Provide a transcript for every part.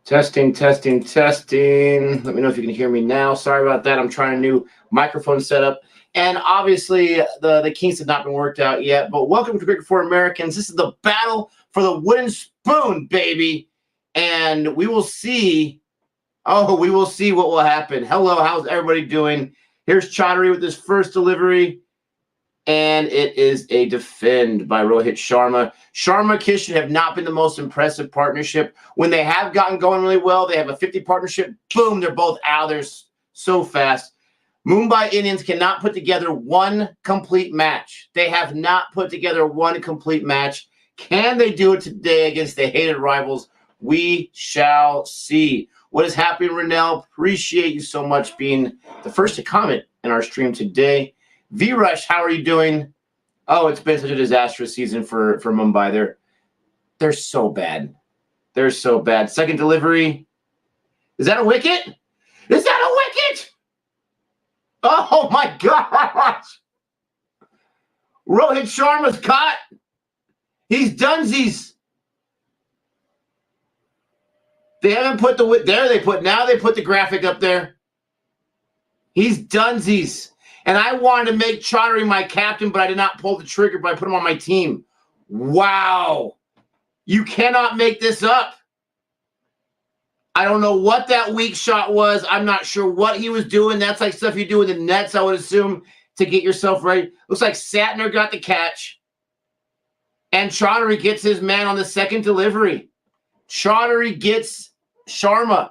Testing, testing, testing. Let me know if you can hear me now. Sorry about that. I'm trying a new microphone setup. And obviously, the kinks have not been worked out yet. But welcome to Cricket for Americans. This is the battle for the wooden spoon, baby. And we will see. Oh, we will see what will happen. Hello, how's everybody doing? Here's Chaudhary with his first delivery. And it is a defend by Rohit Sharma. Sharma Kishan have not been the most impressive partnership. When they have gotten going really well, they have a 50 partnership. Boom, they're both out there so fast. Mumbai Indians cannot put together one complete match. They have not put together one complete match. Can they do it today against the hated rivals? We shall see. What is happening, Renell? Appreciate you so much being the first to comment in our stream today. V-Rush, how are you doing? Oh, it's been such a disastrous season for Mumbai. They're so bad. They're so bad. Second delivery. Is that a wicket? Is that a wicket? Oh, my gosh. Rohit Sharma's caught. He's dunsies. They haven't put the there. Now they put the graphic up there. He's dunsies. And I wanted to make Chaudhary my captain, but I did not pull the trigger, but I put him on my team. Wow. You cannot make this up. I don't know what that weak shot was. I'm not sure what he was doing. That's like stuff you do in the nets, I would assume, to get yourself ready. Looks like Satner got the catch. And Chaudhary gets his man on the second delivery. Chaudhary gets Sharma.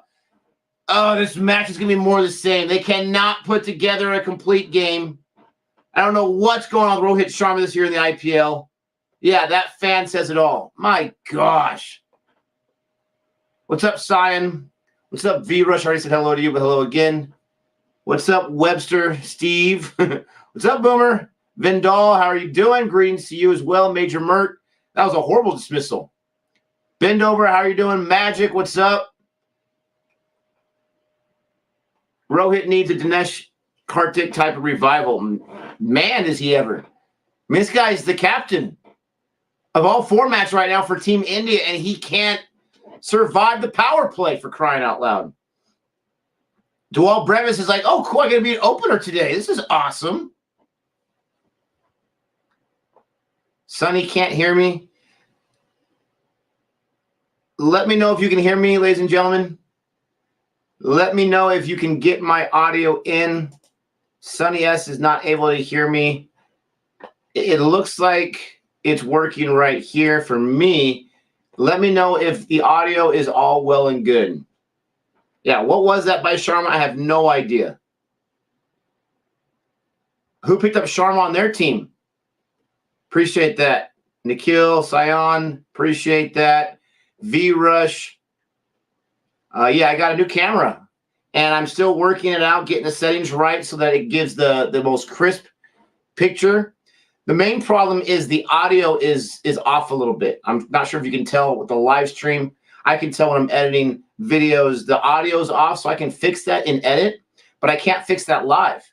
Oh, this match is going to be more of the same. They cannot put together a complete game. I don't know what's going on with Rohit Sharma this year in the IPL. Yeah, that fan says it all. My gosh. What's up, Cyan? What's up, V-Rush? I already said hello to you, but hello again. What's up, Webster? Steve? What's up, Boomer? Vindal, how are you doing? Greetings to you as well, Major Mert. That was a horrible dismissal. Bendover, how are you doing? Magic, what's up? Rohit needs a Dinesh Karthik type of revival. Man, is he ever. I mean, this guy's the captain of all formats right now for Team India, and he can't survive the power play, for crying out loud. Dewalt Brevis is like, oh, cool, I got to be an opener today. This is awesome. Sonny can't hear me. Let me know if you can hear me, ladies and gentlemen. Let me know if you can get my audio in. Sonny S is not able to hear me. It looks like it's working right here for me. Let me know if the audio is all well and good. Yeah, what was that by Sharma? I have no idea. Who picked up Sharma on their team? Appreciate that. Nikhil, Sion, appreciate that. V-Rush. Yeah, I got a new camera, and I'm still working it out, getting the settings right so that it gives the most crisp picture. The main problem is the audio is off a little bit. I'm not sure if you can tell with the live stream. I can tell when I'm editing videos, the audio's off, so I can fix that in edit, but I can't fix that live.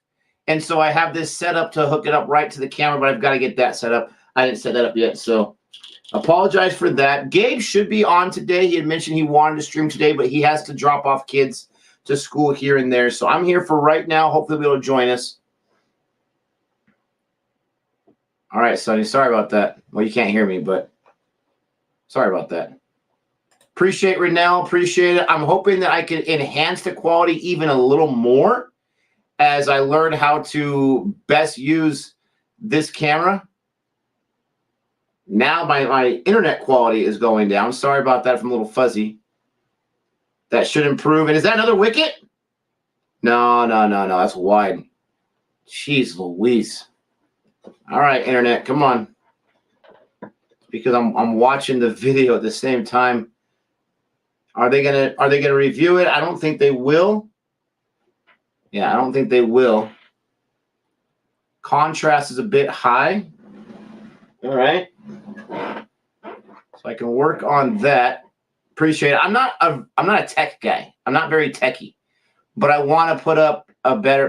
And so I have this set up to hook it up right to the camera, but I've got to get that set up. I didn't set that up yet, so apologize for that. Gabe should be on today. He had mentioned he wanted to stream today, but he has to drop off kids to school here and there. So I'm here for right now. Hopefully he'll be able to join us. All right, Sonny. Sorry about that. Well, you can't hear me, but sorry about that. Appreciate Renell. Appreciate it. I'm hoping that I can enhance the quality even a little more as I learn how to best use this camera. Now my internet quality is going down. Sorry about that if I'm a little fuzzy. That should improve. And is that another wicket? No. That's wide. Jeez Louise. All right, internet, come on. Because I'm watching the video at the same time. Are they gonna review it? I don't think they will. Yeah, I don't think they will. Contrast is a bit high. All right. So I can work on that. Appreciate it. I'm not a tech guy. I'm not very techy, but I want to put out a better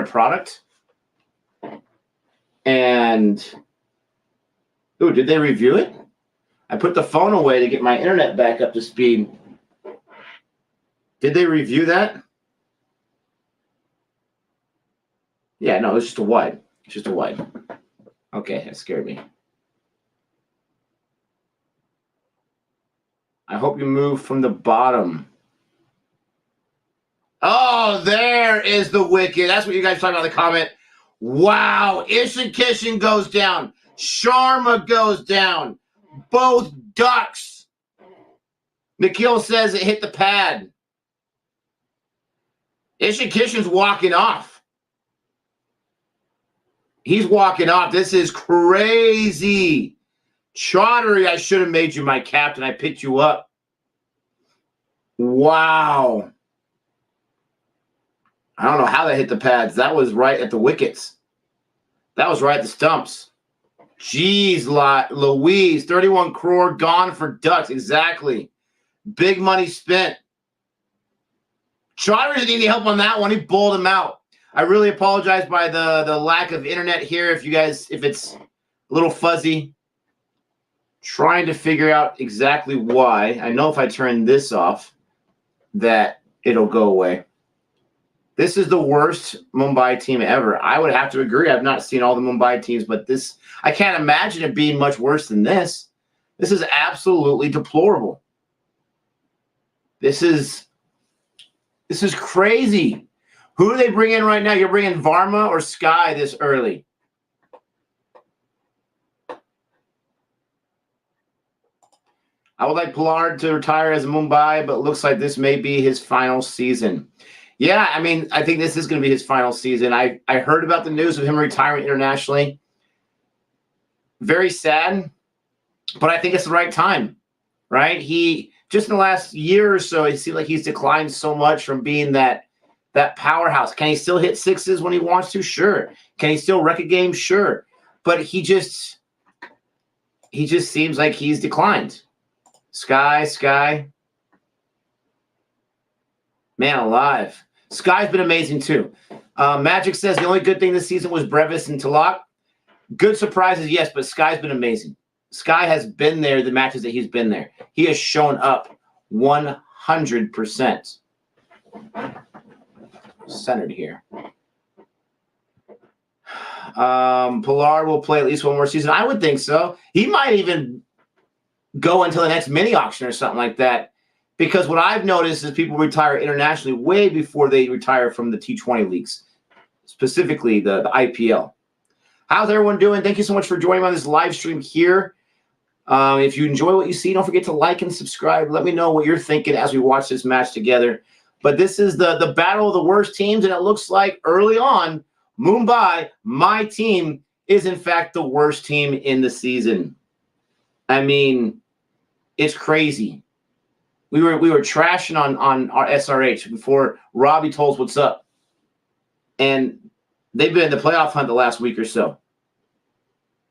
product. And ooh, did they review it? I put the phone away to get my internet back up to speed. Did they review that? Yeah, no, it's just a wide. It's just a wide. Okay, that scared me. I hope you move from the bottom. Oh, there is the wicket. That's what you guys talking about in the comment. Wow, Kishan goes down. Sharma goes down. Both ducks. Nikhil says it hit the pad. Kishan's walking off. He's walking off. This is crazy. Chaudhary, I should have made you my captain. I picked you up. Wow. I don't know how that hit the pads. That was right at the wickets. That was right at the stumps. Jeez, Louise, 31 crore gone for ducks. Exactly. Big money spent. Chaudhary didn't need help on that one. He bowled him out. I really apologize by the lack of internet here. If it's a little fuzzy. Trying to figure out exactly why. I know if I turn this off, that it'll go away. This is the worst Mumbai team ever. I would have to agree. I've not seen all the Mumbai teams, but this, I can't imagine it being much worse than this. This is absolutely deplorable. This is crazy. Who do they bring in right now? You're bringing Varma or Sky this early? I would like Pollard to retire as a Mumbai, but it looks like this may be his final season. Yeah, I mean, I think this is going to be his final season. I heard about the news of him retiring internationally. Very sad, but I think it's the right time, right? He, just in the last year or so, it seems like he's declined so much from being that powerhouse. Can he still hit sixes when he wants to? Sure. Can he still wreck a game? Sure. But he just seems like he's declined. Sky. Man alive. Sky's been amazing too. Magic says the only good thing this season was Brevis and Talak. Good surprises, yes, but Sky's been amazing. Sky has been there the matches that he's been there. He has shown up 100%. Centered here. Pollard will play at least one more season. I would think so. He might even go until the next mini auction or something like that. Because what I've noticed is people retire internationally way before they retire from the T20 leagues, specifically the IPL. How's everyone doing? Thank you so much for joining me on this live stream here. If you enjoy what you see, don't forget to like and subscribe. Let me know what you're thinking as we watch this match together. But this is the battle of the worst teams, and it looks like early on, Mumbai, my team, is in fact the worst team in the season. I mean, it's crazy. We were trashing on our SRH before Robbie told us what's up. And they've been in the playoff hunt the last week or so.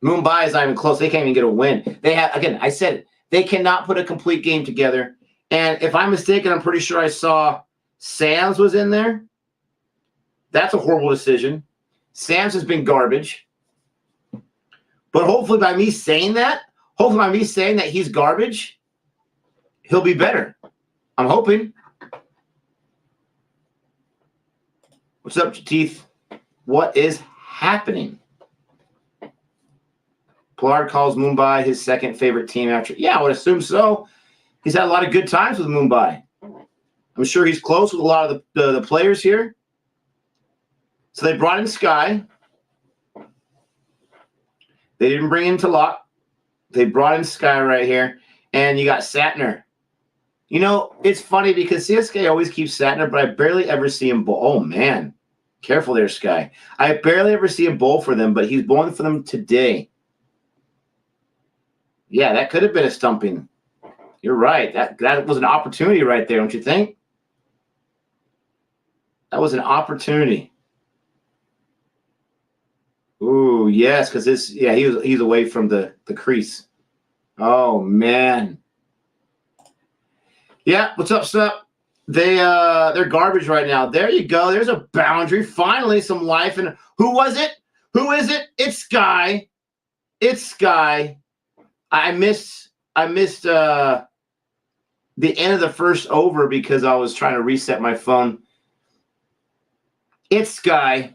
Mumbai is not even close. They can't even get a win. They have, again, I said it, they cannot put a complete game together. And if I'm mistaken, I'm pretty sure I saw Sam's was in there. That's a horrible decision. Sam's has been garbage. But hopefully by me saying that he's garbage, he'll be better. I'm hoping. What's up, Teeth? What is happening? Pollard calls Mumbai his second favorite team after. Yeah, I would assume so. He's had a lot of good times with Mumbai. I'm sure he's close with a lot of the players here. So they brought in Sky. They didn't bring in Talak. They brought in Sky right here. And you got Satner. You know, it's funny because CSK always keeps Satner, but I barely ever see him bowl. Oh, man. Careful there, Sky. I barely ever see him bowl for them, but he's bowling for them today. Yeah, that could have been a stumping. You're right. That was an opportunity right there, don't you think? That was an opportunity. Ooh, yes, because he's away from the crease. Oh, man. Yeah, what's up, Sup? They're garbage right now. There you go. There's a boundary. Finally, some life. And who was it? Who is it? It's Sky. It's Sky. I missed the end of the first over because I was trying to reset my phone. It's Sky.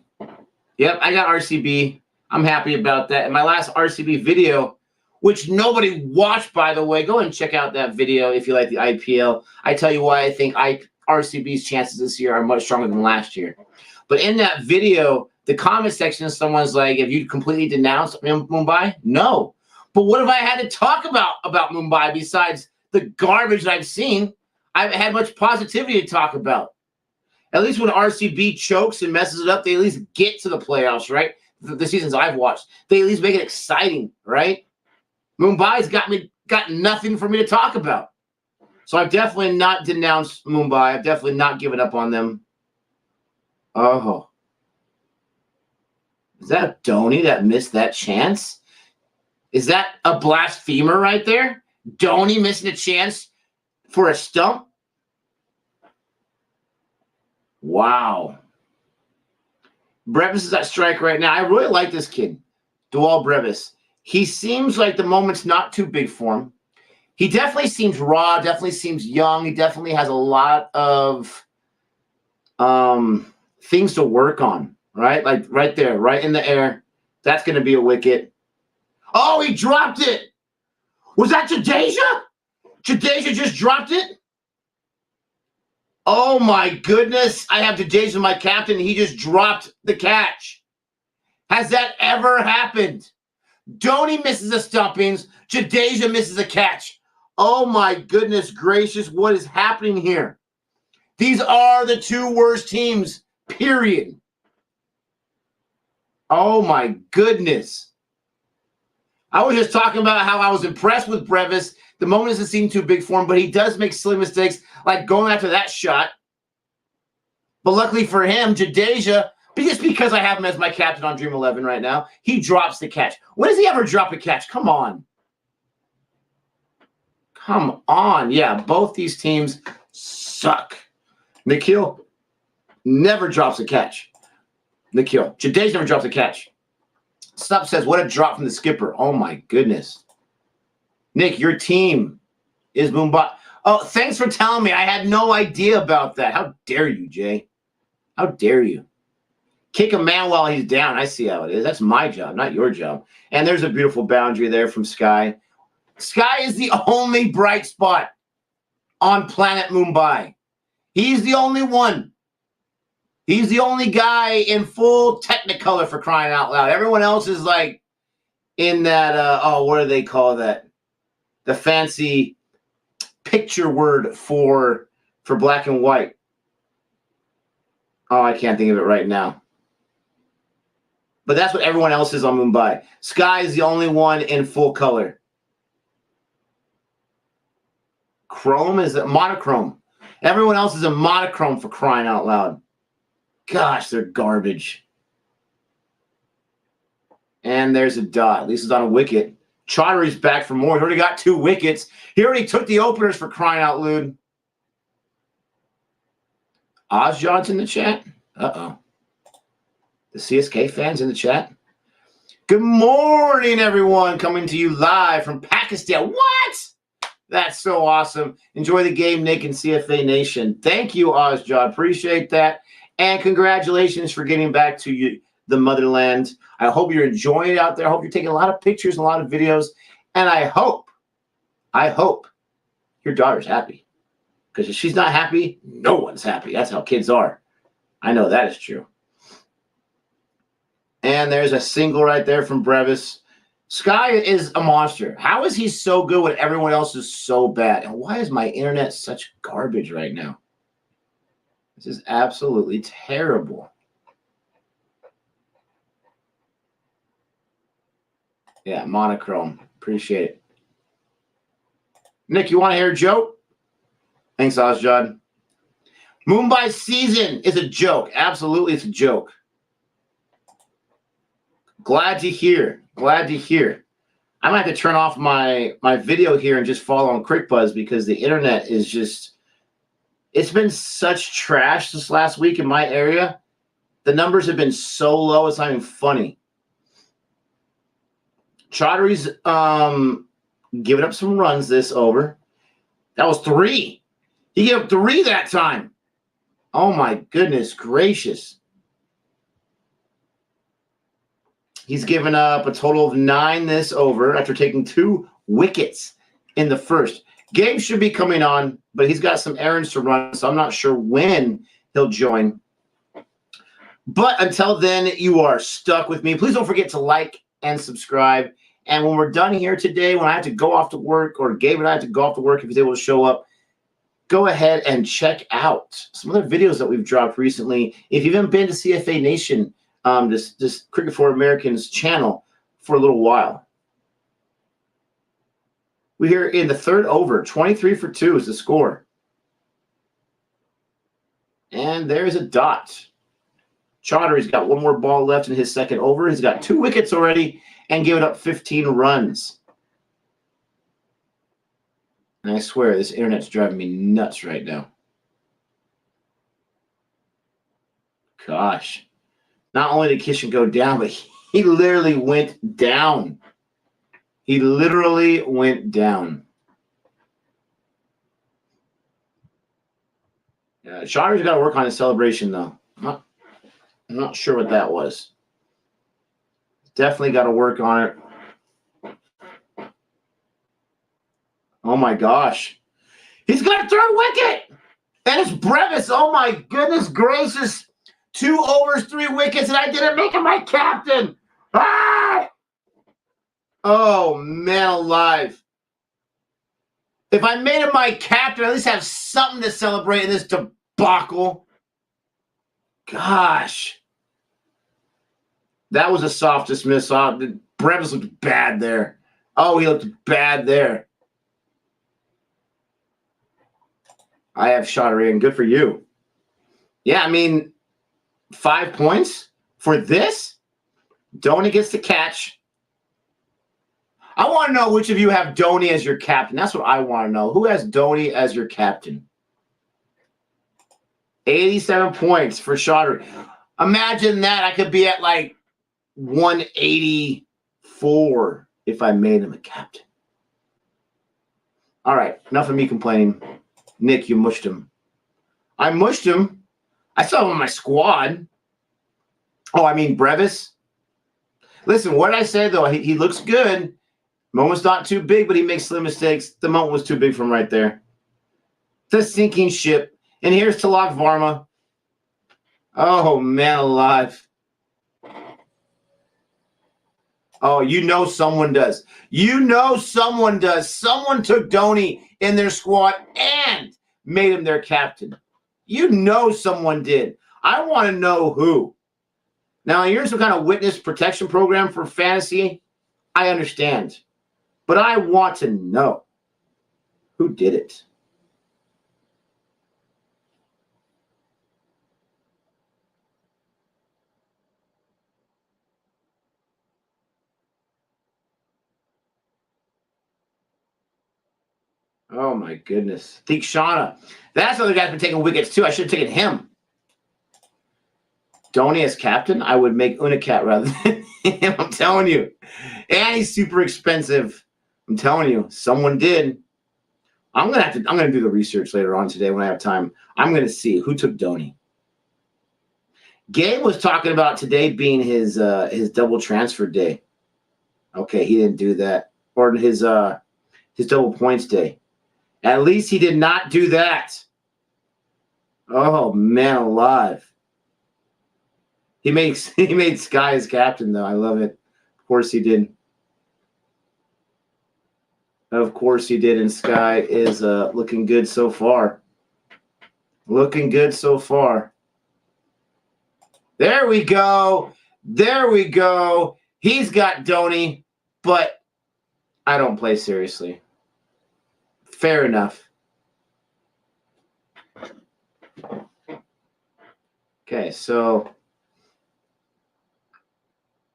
Yep, I got RCB. I'm happy about that. And my last RCB video, which nobody watched, by the way, go and check out that video if you like the IPL. I tell you why I think RCB's chances this year are much stronger than last year. But in that video, the comment section, someone's like, have you completely denounced Mumbai? No. But what have I had to talk about Mumbai besides the garbage that I've seen? I haven't had much positivity to talk about. At least when RCB chokes and messes it up, they at least get to the playoffs, right? The seasons I've watched, they at least make it exciting, right? Mumbai's got nothing for me to talk about. So I've definitely not denounced Mumbai. I've definitely not given up on them. Oh. Is that Dhoni that missed that chance? Is that a blasphemer right there? Dhoni missing a chance for a stump? Wow. Brevis is at strike right now. I really like this kid, Dewald Brevis. He seems like the moment's not too big for him. He definitely seems raw, definitely seems young. He definitely has a lot of things to work on, right? Like right there, right in the air. That's going to be a wicket. Oh, he dropped it. Was that Jadeja? Jadeja just dropped it? Oh, my goodness. I have Jadeja, my captain. He just dropped the catch. Has that ever happened? Dhoni misses a stumpings. Jadeja misses a catch. Oh, my goodness gracious. What is happening here? These are the two worst teams, period. Oh, my goodness. I was just talking about how I was impressed with Brevis. The moment doesn't seem too big for him, but he does make silly mistakes, like going after that shot. But luckily for him, Jadeja, just because I have him as my captain on Dream 11 right now, he drops the catch. When does he ever drop a catch? Come on. Come on. Yeah, both these teams suck. Nikhil never drops a catch. Nikhil. Jadeja never drops a catch. Snup says, what a drop from the skipper. Oh, my goodness. Nick, your team is Mumbai. Oh, thanks for telling me. I had no idea about that. How dare you, Jay? How dare you? Kick a man while he's down. I see how it is. That's my job, not your job. And there's a beautiful boundary there from Sky. Sky is the only bright spot on planet Mumbai. He's the only one. He's the only guy in full Technicolor, for crying out loud. Everyone else is like in that, what do they call that? The fancy picture word for black and white. Oh, I can't think of it right now. But that's what everyone else is on Mumbai. Sky is the only one in full color. Chrome is a monochrome. Everyone else is a monochrome, for crying out loud. Gosh, they're garbage. And there's a dot. At least it's on a wicket. Chaudhary's back for more. He already got 2 wickets. He already took the openers, for crying out loud. Oz John's in the chat. Uh-oh. The CSK fans in the chat. Good morning, everyone. Coming to you live from Pakistan. What? That's so awesome. Enjoy the game, Nick and CFA Nation. Thank you, Ozjod. Appreciate that. And congratulations for getting back to you, the motherland. I hope you're enjoying it out there. I hope you're taking a lot of pictures and a lot of videos. And I hope your daughter's happy. Because if she's not happy, no one's happy. That's how kids are. I know that is true. And there's a single right there from Brevis. Sky is a monster. How is he so good when everyone else is so bad? And why is my internet such garbage right now? This is absolutely terrible. Yeah, monochrome. Appreciate it. Nick, you want to hear a joke? Thanks, Ozjod. Mumbai's season is a joke. Absolutely, it's a joke. Glad to hear. Glad to hear. I might have to turn off my video here and just follow on CrickBuzz because the internet is just, it's been such trash this last week in my area. The numbers have been so low, it's not even funny. Chaudhary's giving up some runs this over. That was 3. He gave up 3 that time. Oh, my goodness gracious. He's given up a total of 9 this over after taking 2 wickets in the first. Gabe should be coming on, but he's got some errands to run, so I'm not sure when he'll join. But until then, you are stuck with me. Please don't forget to like and subscribe. And when we're done here today, when I have to go off to work, or Gabe and I have to go off to work if he's able to show up, go ahead and check out some other videos that we've dropped recently. If you haven't been to CFA Nation, this Cricket for Americans channel for a little while. We're here in the 3rd over. 23 for 2 is the score. And there's a dot. Chaudhary's got 1 more ball left in his 2nd over. He's got 2 wickets already and given up 15 runs. And I swear, this internet's driving me nuts right now. Gosh. Not only did Kishan go down, but he literally went down. He literally went down. Chaudhary's got to work on his celebration, though. I'm not sure what that was. Definitely got to work on it. Oh, my gosh. He's got a 3rd wicket. And it's Brevis. Oh, my goodness gracious. 2 overs, 3 wickets, and I didn't make him my captain. Ah! Oh, man alive. If I made him my captain, at least have something to celebrate in this debacle. Gosh. That was a soft dismiss. Brevis looked bad there. Oh, he looked bad there. I have Chaudhary, and good for you. Yeah, I mean, 5 points for this? Dhoni gets the catch. I want to know which of you have Dhoni as your captain. That's what I want to know. Who has Dhoni as your captain? 87 points for Chaudhary. Imagine that. I could be at like 184 if I made him a captain. All right. Enough of me complaining. Nick, you mushed him. I mushed him. I saw him on my squad. Oh, I mean Brevis. Listen, what did I say, though? He looks good. Moment's not too big, but he makes slim mistakes. The moment was too big for him right there. It's a sinking ship. And here's Tilak Varma. Oh, man alive. Oh, you know someone does. You know someone does. Someone took Dhoni in their squad and made him their captain. You know someone did. I want to know who. Now, here's some kind of witness protection program for fantasy. I understand. But I want to know who did it. Oh, my goodness. Theekshana. That's the other guy's been taking wickets, too. I should have taken him. Dhoni as captain, I would make Unicat rather than him. I'm telling you. And he's super expensive. I'm telling you. Someone did. I'm gonna do the research later on today when I have time. I'm gonna see who took Dhoni. Gabe was talking about today being his double transfer day. Okay, he didn't do that. Or his double points day. At least he did not do that. Oh, man alive. He made Sky his captain, though. I love it. Of course he did. Of course he did, and Sky is looking good so far. Looking good so far. There we go. There we go. He's got Dhoni, but I don't play seriously. Fair enough. Okay, so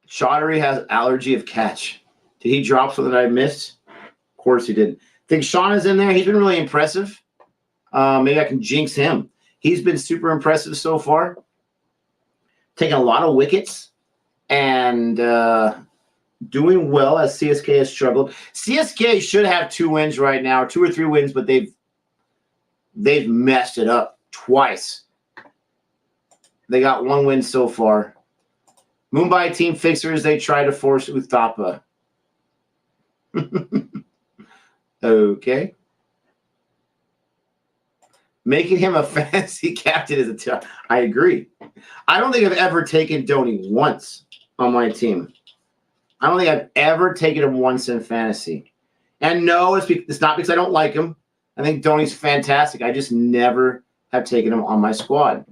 Chaudhary has allergy of catch. Did he drop something I missed? Of course he did. I think Sean is in there. He's been really impressive. Maybe I can jinx him. He's been super impressive so far. Taking a lot of wickets and doing well as CSK has struggled. CSK should have 2 wins right now, 2 or 3 wins, but they've They've messed it up twice. They got 1 win so far. Mumbai team fixers, they try to force Uthappa. Okay. Making him a fantasy captain is a tough. I agree. I don't think I've ever taken Dhoni once on my team. I don't think I've ever taken him once in fantasy. And no, it's not because I don't like him. I think Dhoni's fantastic. I just never have taken him on my squad.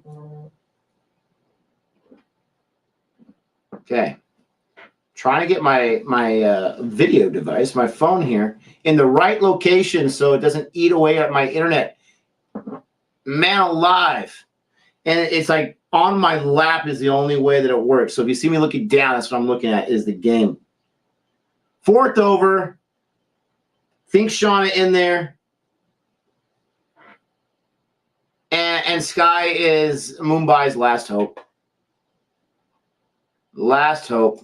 Okay. Trying to get my video device, my phone here, in the right location so it doesn't eat away at my internet. Man alive. And it's like on my lap is the only way that it works. So if you see me looking down, that's what I'm looking at is the game. 4th over. Think Shauna in there. And Sky is Mumbai's last hope. Last hope.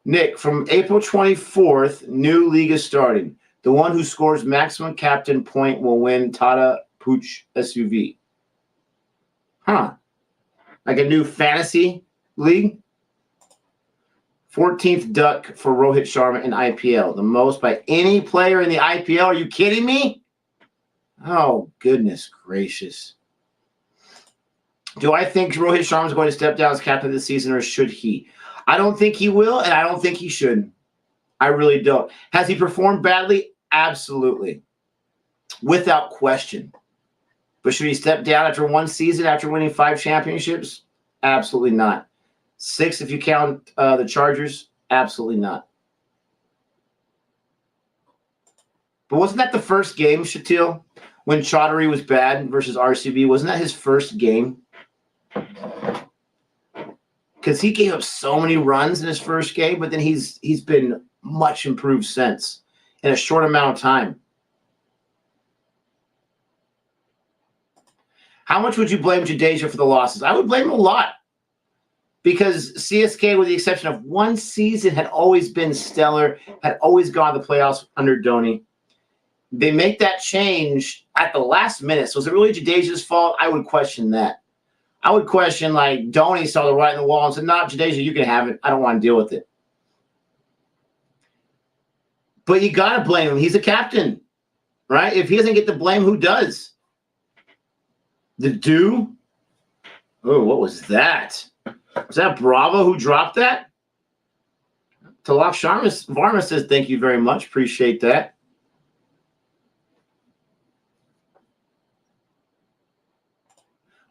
Nick, from April 24th, new league is starting. The one who scores maximum captain point will win Tata Pooch SUV. Huh. Like a new fantasy league? 14th duck for Rohit Sharma in IPL. The most by any player in the IPL. Are you kidding me? Oh, goodness gracious. Do I think Rohit Sharma is going to step down as captain this season, or should he? I don't think he will, and I don't think he should. I really don't. Has he performed badly? Absolutely. Without question. But should he step down after 1 season, after winning 5 championships? Absolutely not. 6 if you count the Chargers? Absolutely not. But wasn't that the first game, Shatil, when Chaudhary was bad versus RCB? Wasn't that his first game? Because he gave up so many runs in his first game, but then he's been much improved since in a short amount of time. How much would you blame Jadeja for the losses? I would blame him a lot. Because CSK, with the exception of 1 season, had always been stellar, had always gone to the playoffs under Dhoni. They make that change at the last minute. So is it really Jadeja's fault? I would question that. I would question, like, Dhoni saw the writing on the wall and said, "No, Jadeja, you can have it. I don't want to deal with it." But you got to blame him. He's a captain, right? If he doesn't get the blame, who does? The do? Oh, what was that? Was that Bravo who dropped that? Talak Varma says, thank you very much. Appreciate that.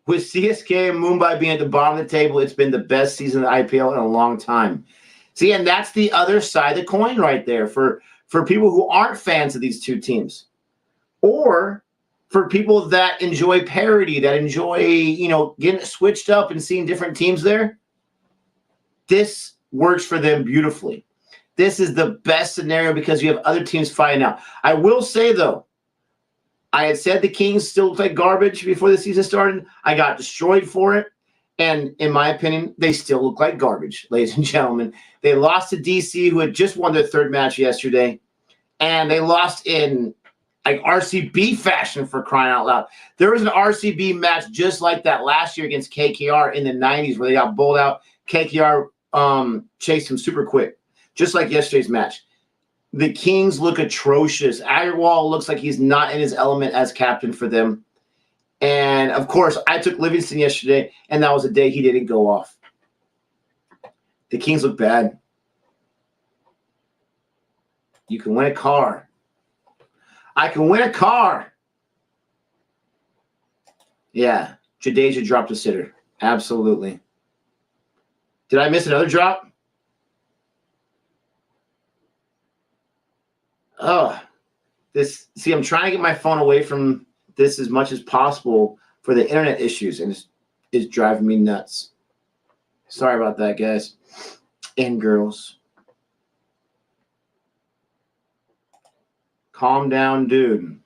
With CSK and Mumbai being at the bottom of the table, it's been the best season of the IPL in a long time. See, and that's the other side of the coin right there for people who aren't fans of these two teams. Or for people that enjoy parity, that enjoy, getting switched up and seeing different teams there. This works for them beautifully. This is the best scenario because you have other teams fighting out. I will say, though, I had said the Kings still looked like garbage before the season started. I got destroyed for it. And in my opinion, they still look like garbage, ladies and gentlemen. They lost to DC, who had just won their 3rd match yesterday. And they lost in like RCB fashion, for crying out loud. There was an RCB match just like that last year against KKR in the 90s where they got bowled out. KKR chased him super quick, just like yesterday's match. The Kings look atrocious. Agarwal looks like he's not in his element as captain for them. And, of course, I took Livingston yesterday, and that was a day he didn't go off. The Kings look bad. You can win a car. I can win a car. Yeah, Jadeja dropped a sitter. Absolutely. Did I miss another drop? Oh, see, I'm trying to get my phone away from this as much as possible for the internet issues, and it's driving me nuts. Sorry about that, guys and girls. Calm down, dude.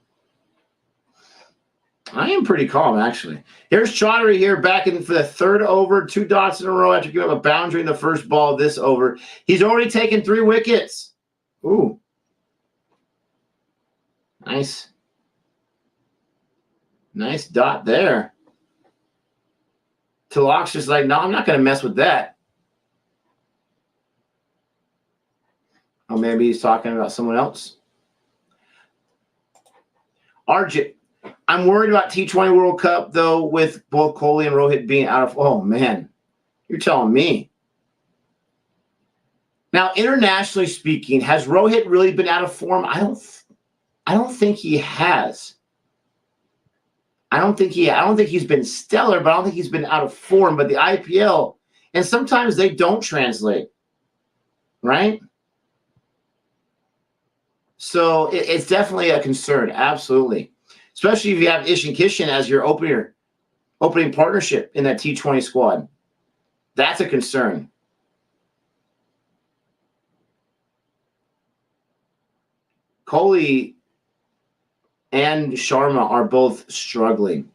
I am pretty calm, actually. Here's Chaudhary here back in for the 3rd over, 2 dots in a row after giving up a boundary in the first ball of this over. He's already taken 3 wickets. Ooh. Nice. Nice dot there. Tilak's just like, no, I'm not going to mess with that. Oh, maybe he's talking about someone else. Arjit, I'm worried about T20 World Cup, though, with both Kohli and Rohit being out of – oh, man. You're telling me. Now, internationally speaking, has Rohit really been out of form? I don't think he has. I don't think he's been stellar, but I don't think he's been out of form. But the IPL, and sometimes they don't translate, right? So it's definitely a concern, absolutely. Especially if you have Ish and Kishan as your opening partnership in that T20 squad. That's a concern. Kohli and Sharma are both struggling.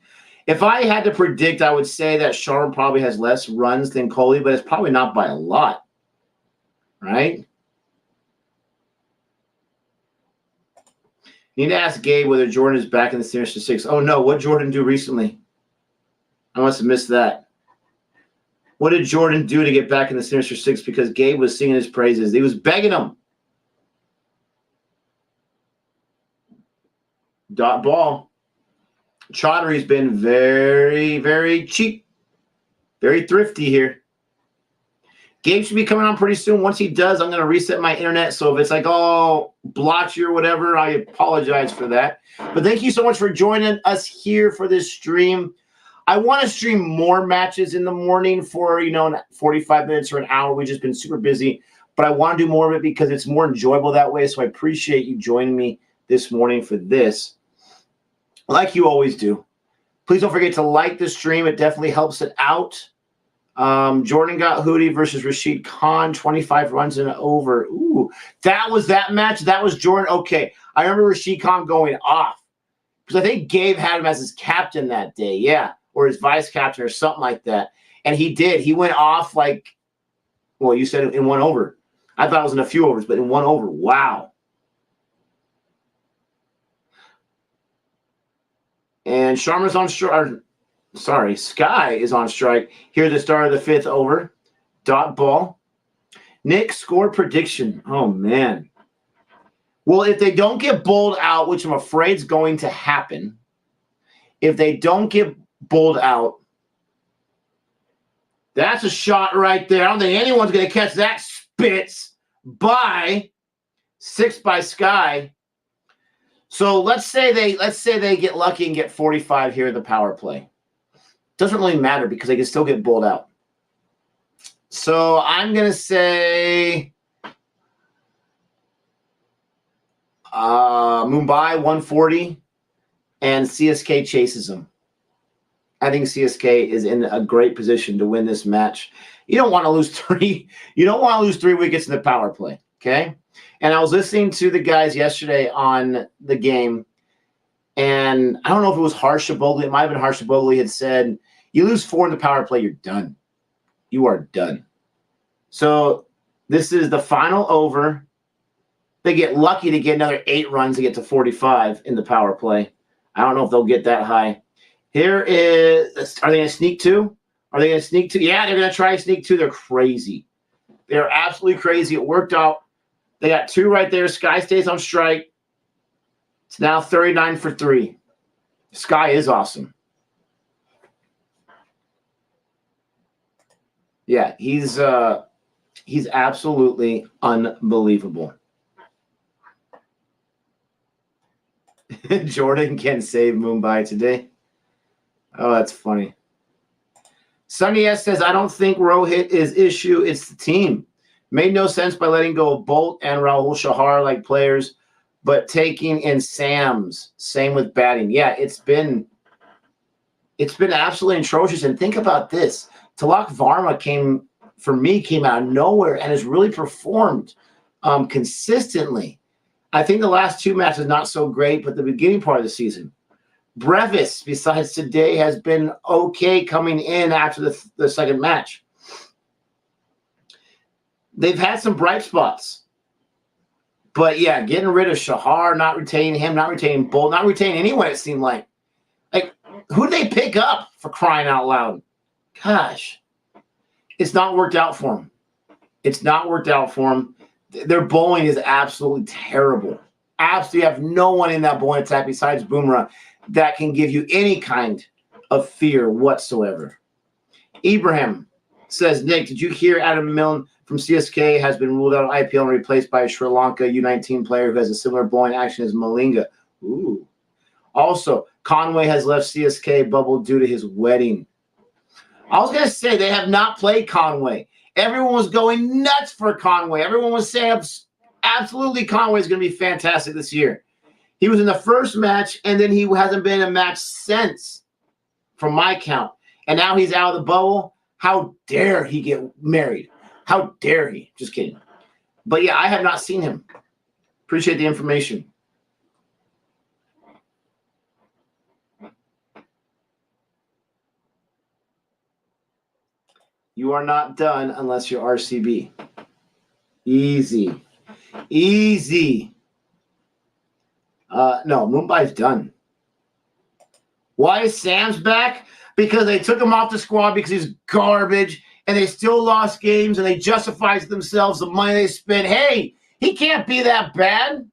If I had to predict, I would say that Sharma probably has less runs than Kohli, but it's probably not by a lot, right? Need to ask Gabe whether Jordan is back in the Sinister Six. Oh, no. What did Jordan do recently? I must have missed that. What did Jordan do to get back in the Sinister Six? Because Gabe was singing his praises. He was begging him. Dot ball. Chaudhary's been very, very cheap. Very thrifty here. Gabe should be coming on pretty soon. Once he does, I'm going to reset my internet. So if it's like, oh, blotchy or whatever, I apologize for that. But thank you so much for joining us here for this stream. I want to stream more matches in the morning for, 45 minutes or an hour. We've just been super busy. But I want to do more of it because it's more enjoyable that way. So I appreciate you joining me this morning for this. Like you always do. Please don't forget to like the stream. It definitely helps it out. Jordan got Hootie versus Rashid Khan, 25 runs and over. Ooh, that was that match. That was Jordan. Okay, I remember Rashid Khan going off because I think Gabe had him as his captain that day. Yeah, or his vice captain or something like that. And he did. He went off like, well, you said in 1 over. I thought it was in a few overs, but in 1 over. Wow. And Sharma's on strike. Sorry, Sky is on strike. Here at the start of the 5th over. Dot ball. Nick, score prediction. Oh, man. Well, if they don't get bowled out, which I'm afraid is going to happen, if they don't get bowled out, that's a shot right there. I don't think anyone's going to catch that. Spits by 6 by Sky. So let's say they get lucky and get 45 here in the power play. Doesn't really matter because they can still get bowled out. So I'm going to say Mumbai 140 and CSK chases them. I think CSK is in a great position to win this match. You don't want to lose 3. You don't want to lose 3 wickets in the power play, okay? And I was listening to the guys yesterday on the game, and I don't know if it was Harsh Bogli. It might have been Harsh Bogli had said, you lose 4 in the power play, you're done. You are done. So this is the final over. They get lucky to get another 8 runs to get to 45 in the power play. I don't know if they'll get that high. Here is, are they going to sneak 2? Are they going to sneak 2? Yeah, they're going to try to sneak 2. They're crazy. They're absolutely crazy. It worked out. They got 2 right there. Sky stays on strike. It's now 39 for 3. Sky is awesome. Yeah, he's absolutely unbelievable. Jordan can save Mumbai today. Oh, that's funny. Sunny S says, I don't think Rohit is issue. It's the team. Made no sense by letting go of Bolt and Rahul Chahar like players, but taking in Sam's. Same with batting. Yeah, it's been absolutely atrocious. And think about this. Tilak Varma came out of nowhere and has really performed consistently. I think the last 2 matches not so great, but the beginning part of the season. Brevis, besides today, has been okay coming in after the second match. They've had some bright spots. But, yeah, getting rid of Chahar, not retaining him, not retaining Bolt, not retaining anyone, it seemed like. Like, Who did they pick up, for crying out loud? Gosh. It's not worked out for them. It's not worked out for them. Their bowling is absolutely terrible. Absolutely have no one in that bowling attack besides Bumrah that can give you any kind of fear whatsoever. Ibrahim says, Nick, did you hear Adam Milne from CSK has been ruled out of IPL and replaced by a Sri Lanka U19 player who has a similar bowling action as Malinga? Ooh. Also, Conway has left CSK bubble due to his wedding. I was going to say they have not played Conway. Everyone was going nuts for Conway. Everyone was saying absolutely Conway is going to be fantastic this year. He was in the first match, and then he hasn't been in a match since, from my count. And now he's out of the bubble. How dare he get married? How dare he? Just kidding. But, yeah, I have not seen him. Appreciate the information. You are not done unless you're RCB. Easy. Easy. No, Mumbai's done. Why is Sam's back? Because they took him off the squad because he's garbage, and they still lost games, and they justify to themselves the money they spent. Hey, he can't be that bad.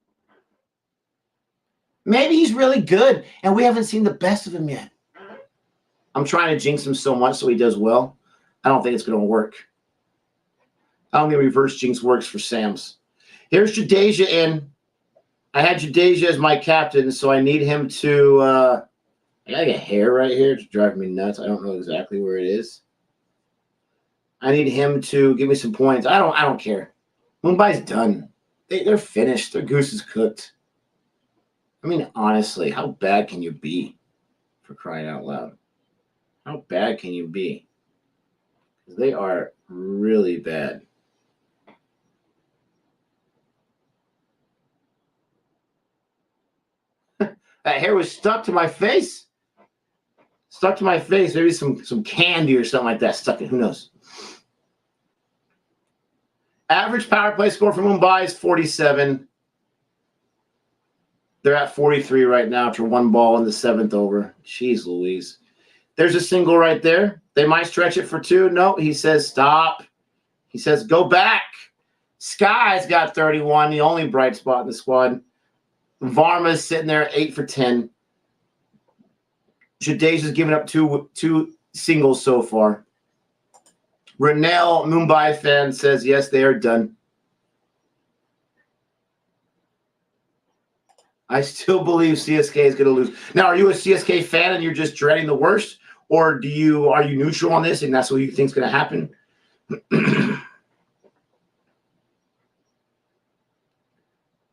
Maybe he's really good, and we haven't seen the best of him yet. I'm trying to jinx him so much so he does well. I don't think it's going to work. I don't think reverse jinx works for Sam's. Here's Jadeja in. I had Jadeja as my captain, so I need him to I got a hair right here. It's driving me nuts. I don't know exactly where it is. I need him to give me some points. I don't care. Mumbai's done. They're finished. Their goose is cooked. I mean, honestly, how bad can you be, for crying out loud? How bad can you be? They are really bad. That hair was stuck to my face. Stuck to my face. Maybe some candy or something like that stuck in. Who knows? Average power play score for Mumbai is 47. They're at 43 right now after one ball in the seventh over. Jeez Louise. There's a single right there. They might stretch it for two. No, he says stop. He says go back. Sky's got 31, the only bright spot in the squad. Varma's sitting there at 8 for 10. Jadeja's given up two singles so far. Renell, Mumbai fan, says yes, they are done. I still believe CSK is going to lose. Now, are you a CSK fan and you're just dreading the worst? Or are you neutral on this and that's what you think is going to happen?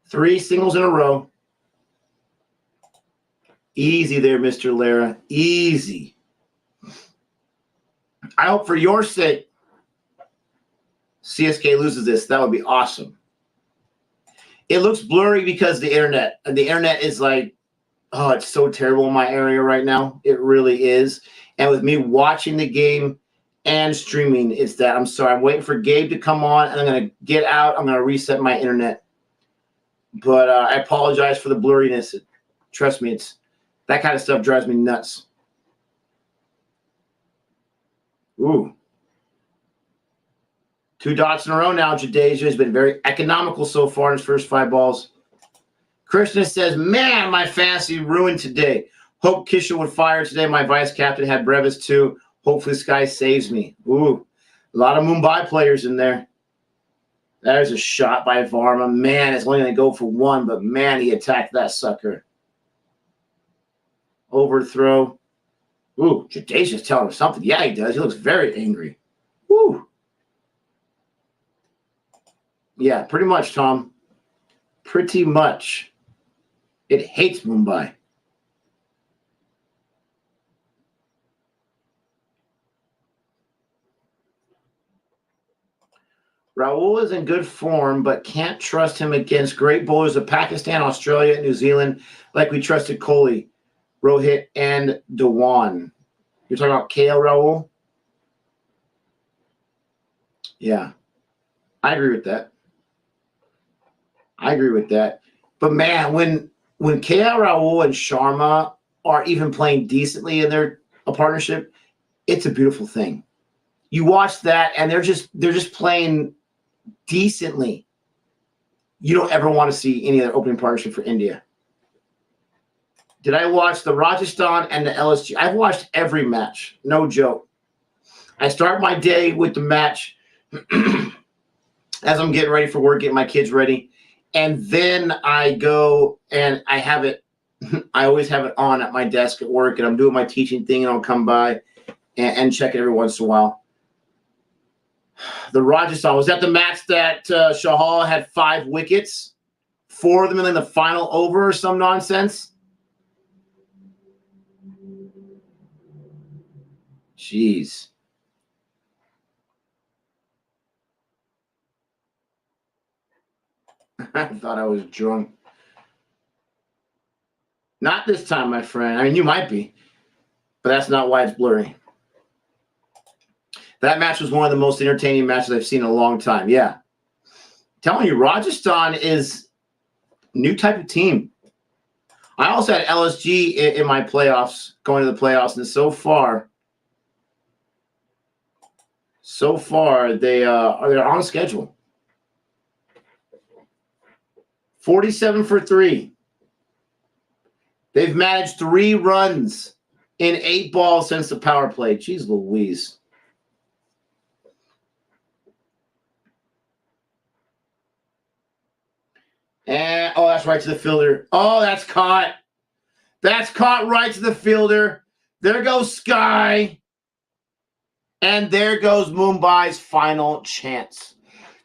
3 singles in a row. Easy there, Mr. Lara. Easy. I hope for your sake CSK loses this. That would be awesome. It looks blurry because the internet. The internet is like, oh, it's so terrible in my area right now. It really is. And with me watching the game and streaming, it's that. I'm sorry. I'm waiting for Gabe to come on, and I'm going to get out. I'm going to reset my internet. But I apologize for the blurriness. Trust me, that kind of stuff drives me nuts. Ooh. 2 dots in a row now. Jadeja has been very economical so far in his first 5 balls. Krishna says, man, my fantasy ruined today. Hope Kisha would fire today. My vice captain had Brevis too. Hopefully Sky saves me. Ooh, a lot of Mumbai players in there. That is a shot by Varma. Man, it's only going to go for 1, but man, he attacked that sucker. Overthrow. Ooh, Jadeja's telling him something. Yeah, he does. He looks very angry. Woo. Yeah, pretty much, Tom. Pretty much. It hates Mumbai. Rahul is in good form, but can't trust him against great bowlers of Pakistan, Australia, and New Zealand like we trusted Kohli, Rohit, and Dhawan. You're talking about KL Rahul? Yeah. I agree with that. But, man, when KL Rahul and Sharma are even playing decently in a partnership, it's a beautiful thing. You watch that, and they're just playing decently. You don't ever want to see any other opening partnership for India. Did I watch the Rajasthan and the LSG? I've watched every match. No joke. I start my day with the match as I'm getting ready for work, getting my kids ready. And then I go and I have it. I always have it on at my desk at work, and I'm doing my teaching thing, and I'll come by and check it every once in a while. The Rajasthan, was that the match that Shahal had 5 wickets? 4 of them in the final over or some nonsense? Jeez. I thought I was drunk. Not this time, my friend. I mean, you might be, but that's not why it's blurry. That match was one of the most entertaining matches I've seen in a long time. Yeah. I'm telling you, Rajasthan is a new type of team. I also had LSG in my playoffs, going to the playoffs, and so far they're on schedule. 47 for 3. They've managed 3 runs in 8 balls since the power play. Jeez Louise. And, oh, that's right to the fielder. Oh, that's caught. That's caught right to the fielder. There goes Sky. And there goes Mumbai's final chance.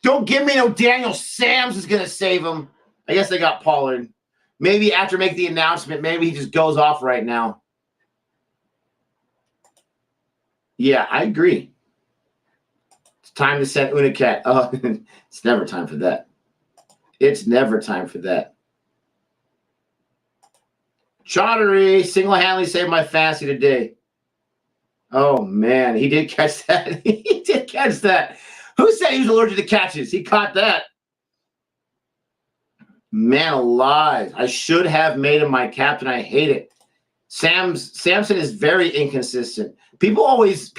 Don't give me no Daniel Sams is going to save him. I guess they got Pollard. Maybe after making the announcement, maybe he just goes off right now. Yeah, I agree. It's time to send Unicat. Oh, it's never time for that. It's never time for that. Chaudhary single-handedly saved my fantasy today. Oh, man. He did catch that. He did catch that. Who said he was allergic to catches? He caught that. Man alive. I should have made him my captain. I hate it. Samson is very inconsistent. People always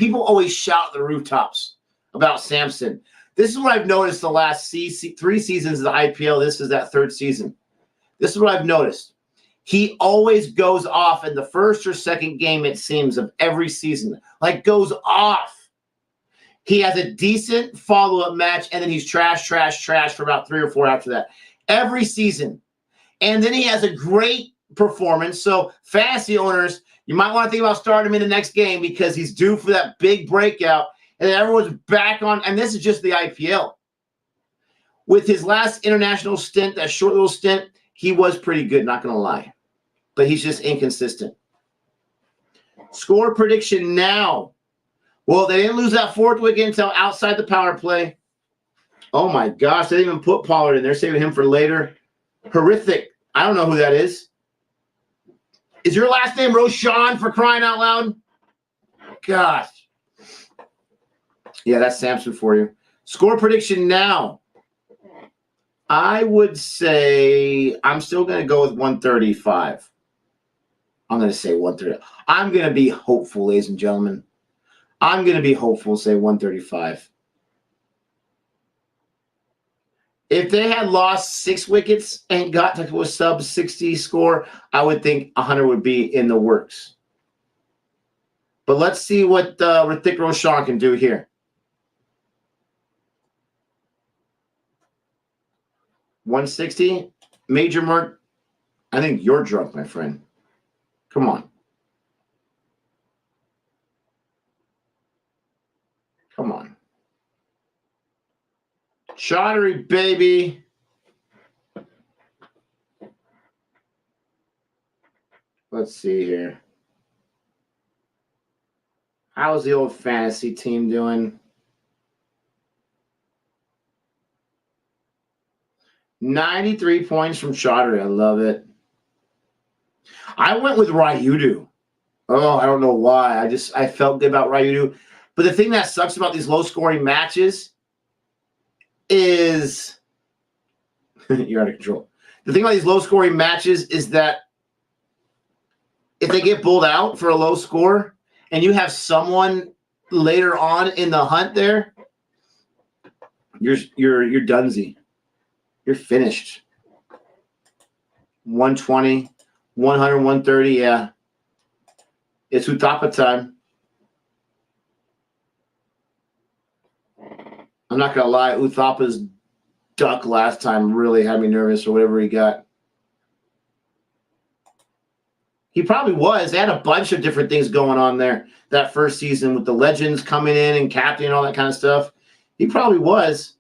shout at the rooftops about Samson. This is what I've noticed the last 3 seasons of the IPL. This is that 3rd season. This is what I've noticed. He always goes off in the first or 2nd game, it seems, of every season. Like, goes off. He has a decent follow-up match, and then he's trash for about 3 or 4 after that. Every season. And then he has a great performance. So, fantasy owners, you might want to think about starting him in the next game because he's due for that big breakout. And then everyone's back on, and this is just the IPL. With his last international stint, that short little stint, he was pretty good, not going to lie. But he's just inconsistent. Score prediction now. Well, they didn't lose that 4th wicket until outside the power play. Oh, my gosh. They didn't even put Pollard in. They're saving him for later. Horrific. I don't know who that is. Is your last name Roshan, for crying out loud? Gosh. Yeah, that's Samson for you. Score prediction now. I would say I'm still going to go with 135. I'm going to say 130. I'm going to be hopeful, ladies and gentlemen. I'm going to be hopeful, say 135. If they had lost 6 wickets and got to a sub-60 score, I would think 100 would be in the works. But let's see what Hrithik Roshan can do here. 160. Major Merc. I think you're drunk, my friend. Come on. Come on. Chaudhary, baby. Let's see here. How's the old fantasy team doing? 93 points from Chaudhary. I love it. I went with Ryudu. Oh, I don't know why. I felt good about Ryudu. But the thing that sucks about these low-scoring matches is you're out of control. The thing about these low-scoring matches is that if they get bowled out for a low score and you have someone later on in the hunt there, you're donesy. You're finished. 120, 100, 130, yeah. It's Uthappa time. I'm not going to lie, Uthappa's duck last time really had me nervous, or whatever he got. He probably was. They had a bunch of different things going on there that first season with the legends coming in and captain and all that kind of stuff. He probably was.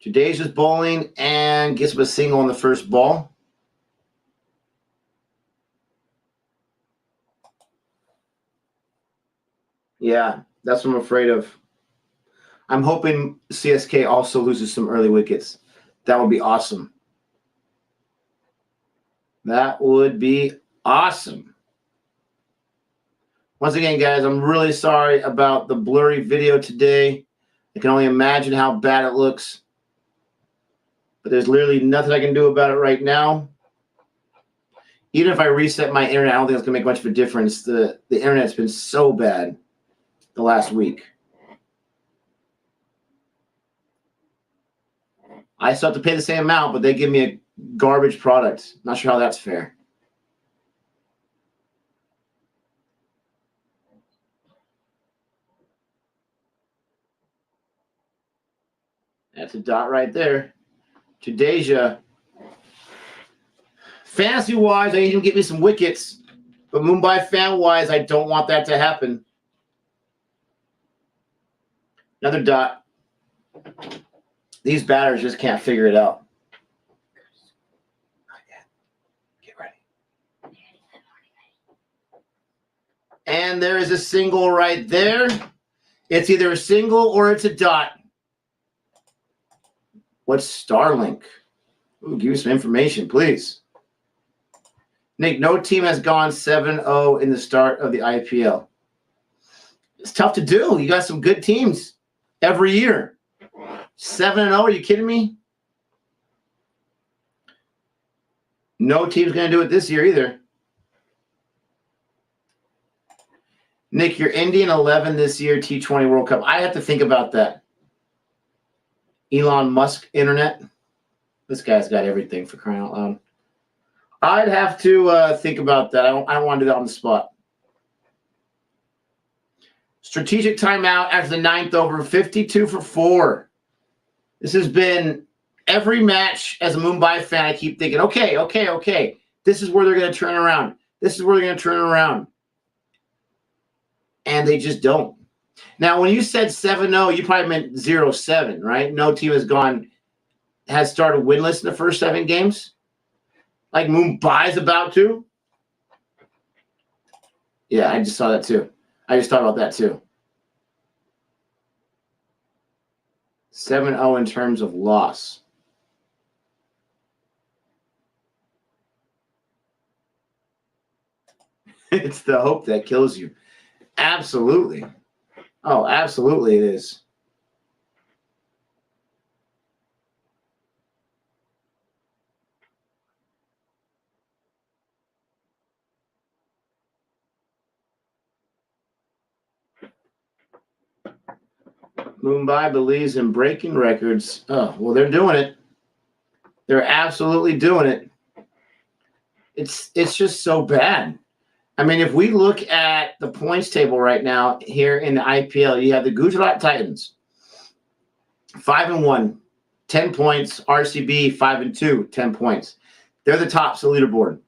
Today's just bowling and gets him a single on the first ball. Yeah, that's what I'm afraid of. I'm hoping CSK also loses some early wickets. That would be awesome. That would be awesome. Once again, guys, I'm really sorry about the blurry video today. I can only imagine how bad it looks. But there's literally nothing I can do about it right now. Even if I reset my internet, I don't think it's going to make much of a difference. The internet's been so bad the last week. I still have to pay the same amount, but they give me a garbage product. Not sure how that's fair. That's a dot right there. Jadeja. Fantasy-wise, I need him to get me some wickets. But Mumbai fan-wise, I don't want that to happen. Another dot. These batters just can't figure it out. Get ready. And there is a single right there. It's either a single or it's a dot. What's Starlink? Ooh, give me some information, please. Nick, no team has gone 7-0 in the start of the IPL. It's tough to do. You got some good teams every year. 7-0, are you kidding me? No team's going to do it this year either. Nick, you're Indian 11 this year, T20 World Cup. I have to think about that. Elon Musk internet. This guy's got everything, for crying out loud. I'd have to think about that. I don't want to do that on the spot. Strategic timeout after the 9th over, 52 for 4. This has been every match as a Mumbai fan. I keep thinking, okay. This is where they're going to turn around. This is where they're going to turn around. And they just don't. Now, when you said 7-0, you probably meant 0-7, right? No team has started winless in the first 7 games. Like Mumbai's about to. Yeah, I just saw that too. I just thought about that too. 7-0 in terms of loss. It's the hope that kills you. Absolutely. Oh, absolutely it is. Mumbai believes in breaking records. Oh, well, they're doing it. They're absolutely doing it. It's just so bad. I mean, if we look at the points table right now here in the IPL, you have the Gujarat Titans, 5-1, 10 points. RCB, 5-2, 10 points. They're the tops of the leaderboard.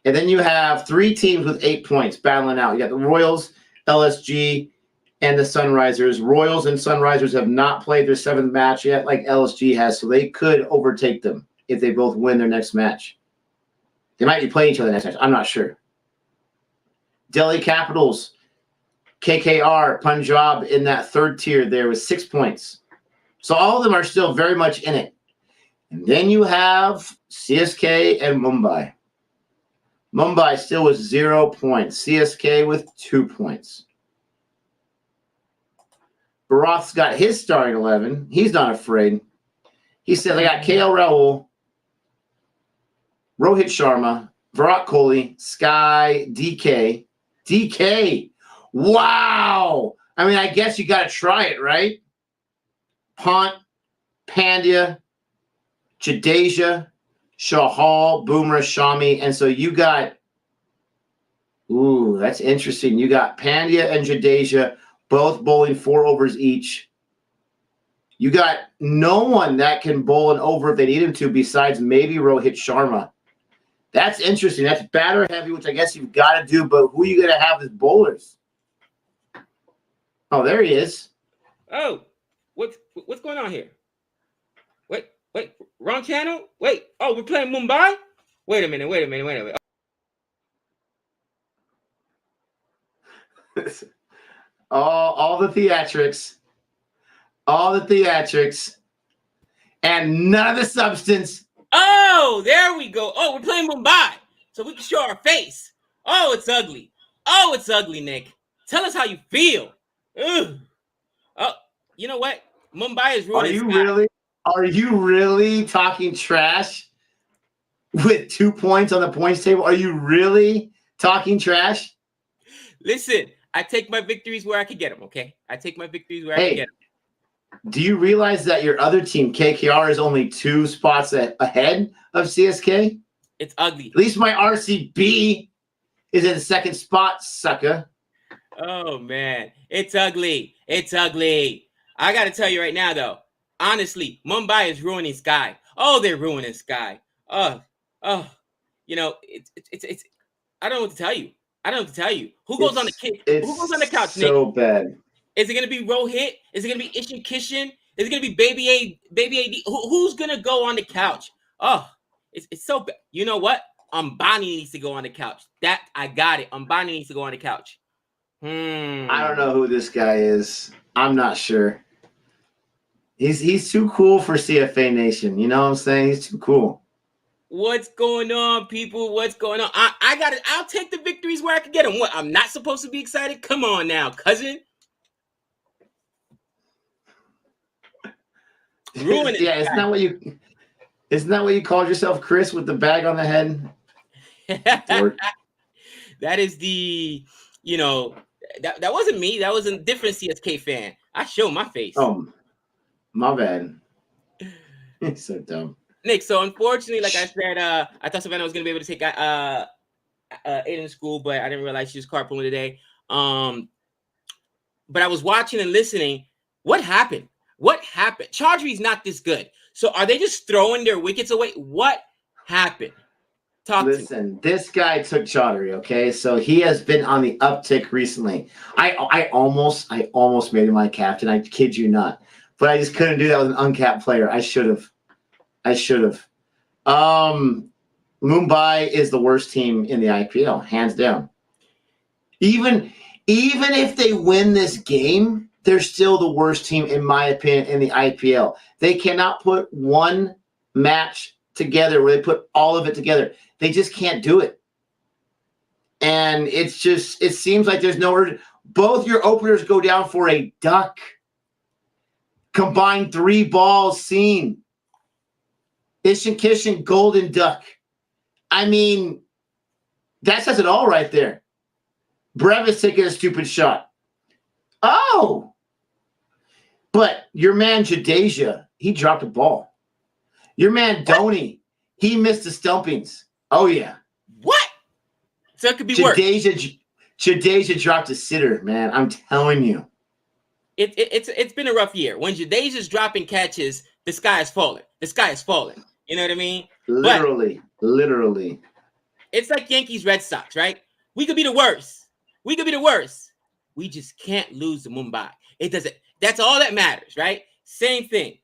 And then you have 3 teams with 8 points battling out. You got the Royals, LSG, and the Sunrisers. Royals and Sunrisers have not played their 7th match yet like LSG has, so they could overtake them if they both win their next match. They might be playing each other next match. I'm not sure. Delhi Capitals, KKR, Punjab in that 3rd tier there with 6 points. So all of them are still very much in it. And then you have CSK and Mumbai. Mumbai still with 0 points. CSK with 2 points. Bharat's got his starting 11. He's not afraid. He said, I got KL Rahul, Rohit Sharma, Virat Kohli, Sky, DK. DK. Wow. I mean, I guess you got to try it, right? Pant, Pandya, Jadeja, Shahal, Boomer, Shami. And so you got, ooh, that's interesting. You got Pandya and Jadeja both bowling 4 overs each. You got no one that can bowl an over if they need him to besides maybe Rohit Sharma. That's interesting. That's batter heavy, which I guess you've got to do, but who are you going to have as bowlers? Oh, there he is. Oh, what's going on here? Wait, wrong channel? Wait, oh, we're playing Mumbai? Wait a minute. all the theatrics. All the theatrics. And none of the substance. Oh, there we go. Oh, we're playing Mumbai, so we can show our face. Oh, it's ugly. Oh, it's ugly, Nick. Tell us how you feel. Ugh. Oh, you know what? Mumbai is ruining. Are you really talking trash with 2 points on the points table? Are you really talking trash? Listen, I take my victories where I can get them, okay? I take my victories where I can get them. Do you realize that your other team, KKR, is only 2 spots ahead of CSK? It's ugly. At least my RCB is in the second spot, sucker. Oh, man. It's ugly. It's ugly. I got to tell you right now, though. Honestly, Mumbai is ruining Sky. Oh, they're ruining Sky. You know, it's I don't know what to tell you. Who goes on the kick? Who goes on the couch, Nick? So bad. Is it going to be Rohit? Is it going to be Ishan Kishan? Is it going to be Baby AD? Who's going to go on the couch? Oh, it's so bad. You know what? Ambani needs to go on the couch. That, I got it. Ambani needs to go on the couch. I don't know who this guy is. I'm not sure. He's too cool for CFA Nation. You know what I'm saying? He's too cool. What's going on, people? What's going on? I got it. I'll take the victories where I can get them. What? I'm not supposed to be excited? Come on now, cousin. Ruin it. Yeah, isn't that what you called yourself, Chris, with the bag on the head? That is the, you know, that wasn't me. That was a different CSK fan. I show my face. Oh, my bad. It's so dumb. Nick, so unfortunately, like I said, I thought Savannah was going to be able to take Aiden to school, but I didn't realize she was carpooling today. But I was watching and listening. What happened? Chaudhary's not this good. So are they just throwing their wickets away? What happened? Listen, this guy took Chaudhary, okay? So he has been on the uptick recently. I almost made him my captain. I kid you not. But I just couldn't do that with an uncapped player. I should have. Mumbai is the worst team in the IPL, hands down. Even if they win this game, they're still the worst team, in my opinion, in the IPL. They cannot put one match together where they put all of it together. They just can't do it. And it seems like there's no urgency. Both your openers go down for a duck. Combined 3 balls seen. Ishan Kishan, golden duck. I mean, that says it all right there. Brevis taking a stupid shot. Oh! But your man Jadeja, he dropped a ball. Your man Dhoni, he missed the stumpings. Oh, yeah. What? So it could be worse. Jadeja dropped a sitter, man. I'm telling you. It's been a rough year. When Jadeja's dropping catches, the sky is falling. You know what I mean? Literally. It's like Yankees Red Sox, right? We could be the worst. We just can't lose to Mumbai. It doesn't. That's all that matters, right? Same thing.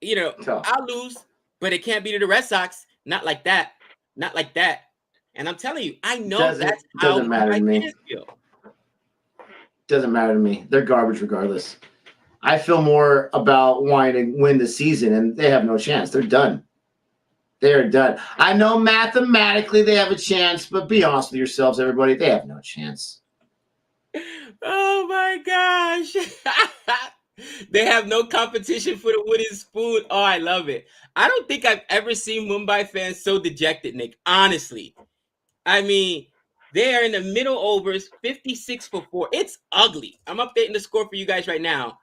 You know, I'll lose, but it can't be to the Red Sox. Not like that. And I'm telling you, I know that's how Mumbai feel. Doesn't matter to me. They're garbage regardless. I feel more about wanting to win the season, and they have no chance. They're done. They are done. I know mathematically they have a chance, but be honest with yourselves, everybody. They have no chance. Oh, my gosh. They have no competition for the wooden spoon. Oh, I love it. I don't think I've ever seen Mumbai fans so dejected, Nick. Honestly. I mean, they are in the middle overs, 56 for 4. It's ugly. I'm updating the score for you guys right now.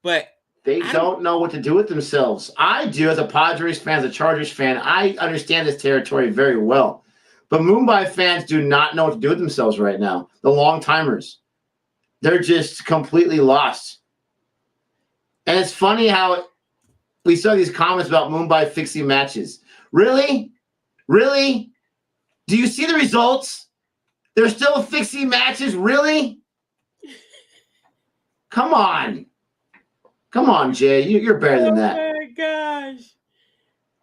But they don't know what to do with themselves. I do as a Padres fan, as a Chargers fan. I understand this territory very well. But Mumbai fans do not know what to do with themselves right now. The long timers. They're just completely lost. And it's funny how we saw these comments about Mumbai fixing matches. Really? Really? Do you see the results? They're still fixing matches? Really? Come on. Come on, Jay. You're better than that. Oh my gosh.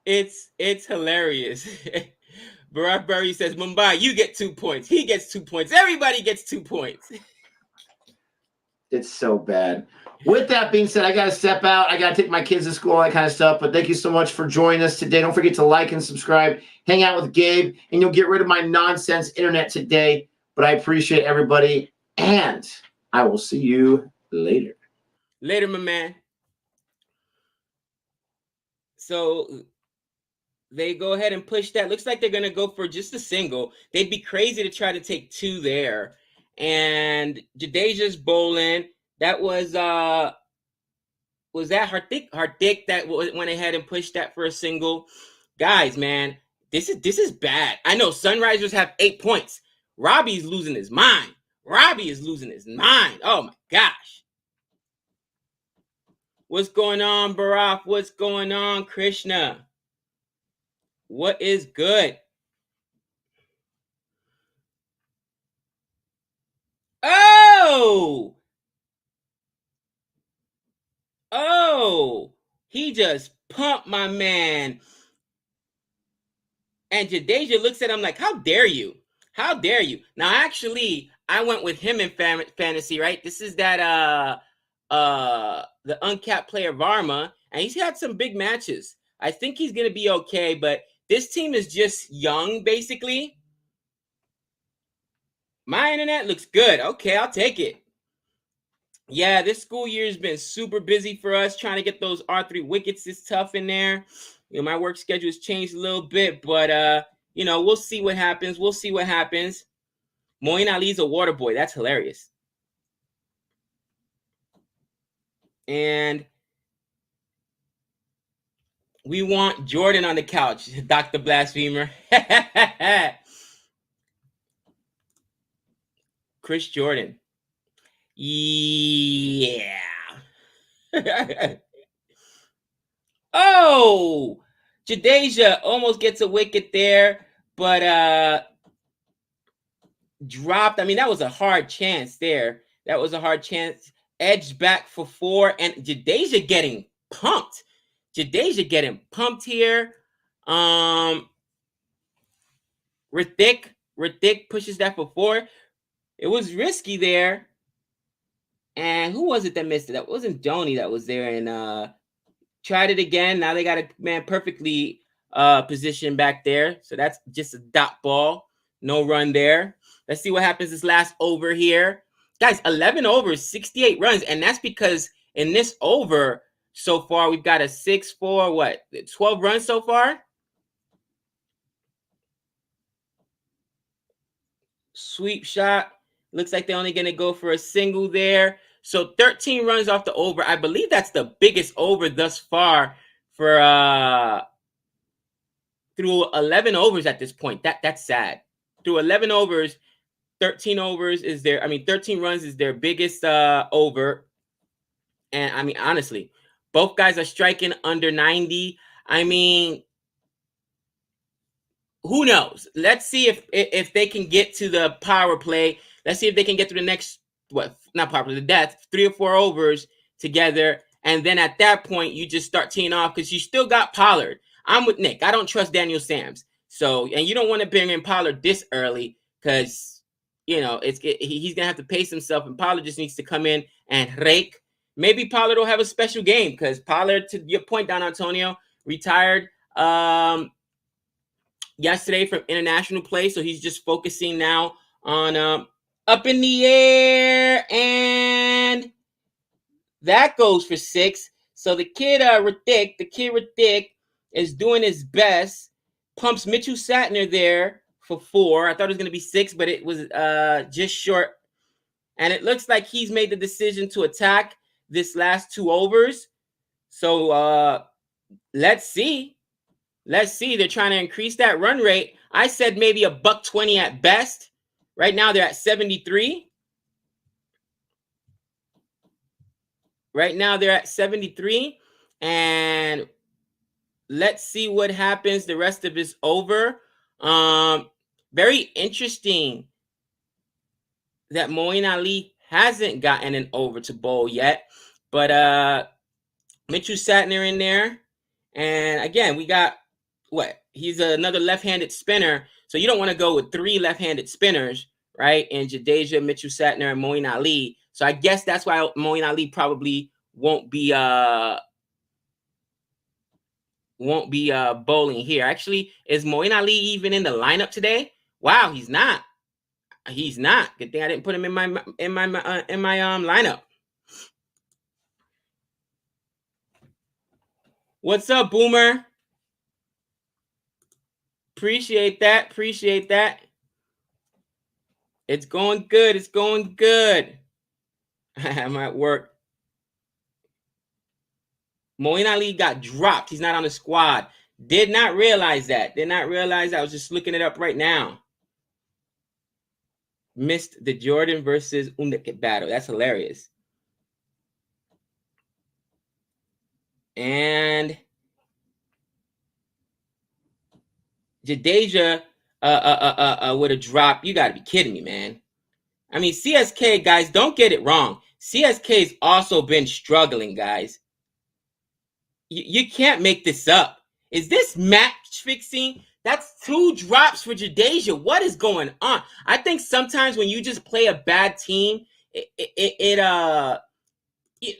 It's hilarious. Barack Berry says, Mumbai, you get 2 points. He gets 2 points. Everybody gets 2 points. It's so bad. With that being said, I got to step out. I got to take my kids to school, that kind of stuff. But thank you so much for joining us today. Don't forget to like and subscribe. Hang out with Gabe, and you'll get rid of my nonsense internet today. But I appreciate everybody, and I will see you later. Later, my man. So they go ahead and push that. Looks like they're going to go for just a single. They'd be crazy to try to take 2 there. And Jadeja's bowling. That was that Hardik? Hardik that went ahead and pushed that for a single. Guys, man, this is bad. I know Sunrisers have 8 points. Robbie's losing his mind. Robbie is losing his mind. Oh my gosh. What's going on, Barack? What's going on, Krishna? What is good? Oh! Oh! He just pumped my man. And Jadeja looks at him like, how dare you? How dare you? Now, actually, I went with him in fantasy, right? This is that the uncapped player Varma, and he's had some big matches. I think he's going to be okay, but this team is just young, basically. My internet looks good. Okay, I'll take it. Yeah, this school year has been super busy for us. Trying to get those R3 wickets is tough in there. You know, my work schedule has changed a little bit, but you know, we'll see what happens. We'll see what happens. Moeen Ali's a water boy. That's hilarious. And we want Jordan on the couch, Dr. Blasphemer. Chris Jordan. Yeah. Oh, Jadeja almost gets a wicket there, but dropped. I mean, that was a hard chance there. That was a hard chance. Edged back for 4, and Jadeja getting pumped. Jadeja getting pumped here. Ritik pushes that for 4. It was risky there. And who was it that missed it? That wasn't Dhoni that was there and tried it again. Now they got a man perfectly positioned back there. So that's just a dot ball. No run there. Let's see what happens this last over here. Guys, 11 overs, 68 runs. And that's because in this over so far, we've got a 6-4, what? 12 runs so far? Sweep shot. Looks like they're only going to go for a single there. So 13 runs off the over. I believe that's the biggest over thus far for through 11 overs at this point. That's sad. Through 11 overs, 13 overs is their, 13 runs is their biggest over. And I mean, honestly, both guys are striking under 90. I mean, who knows? Let's see if they can get to the power play. Let's see if they can get to the next, not power play, the death, 3 or 4 overs together. And then at that point, you just start teeing off because you still got Pollard. I'm with Nick. I don't trust Daniel Sams. So, and you don't want to bring in Pollard this early because, you know, he's going to have to pace himself, and Pollard just needs to come in and rake. Maybe Pollard will have a special game because Pollard, to your point, Don Antonio, retired yesterday from international play. So he's just focusing now on up in the air, and That goes for 6. So the kid Ritik is doing his best. Pumps Mitchell Satner there for 4. I thought it was going to be 6, but it was just short. And it looks like he's made the decision to attack this last 2 overs. So let's see. Let's see. They're trying to increase that run rate. I said maybe $120 at best. Right now they're at 73. Right now they're at 73. And let's see what happens the rest of this over. Very interesting that Moeen Ali hasn't gotten an over to bowl yet. But Mitchell Satner in there. And again, we got what? He's another left-handed spinner. So you don't want to go with 3 left-handed spinners, right? And Jadeja, Mitchell Satner, and Moeen Ali. So I guess that's why Moeen Ali probably won't be bowling here. Actually, is Moeen Ali even in the lineup today? Wow, he's not. He's not. Good thing I didn't put him in my lineup. What's up, Boomer? Appreciate that. Appreciate that. It's going good. It's going good. I'm at work. Moeen Ali got dropped. He's not on the squad. Did not realize that. Did not realize that. I was just looking it up right now. Missed the Jordan versus Unik battle. That's hilarious. And Jadeja would have dropped. You got to be kidding me, man. I mean, CSK, guys, don't get it wrong. CSK's also been struggling, guys. You can't make this up. Is this match fixing? That's 2 drops for Jadeja. What is going on? I think sometimes when you just play a bad team,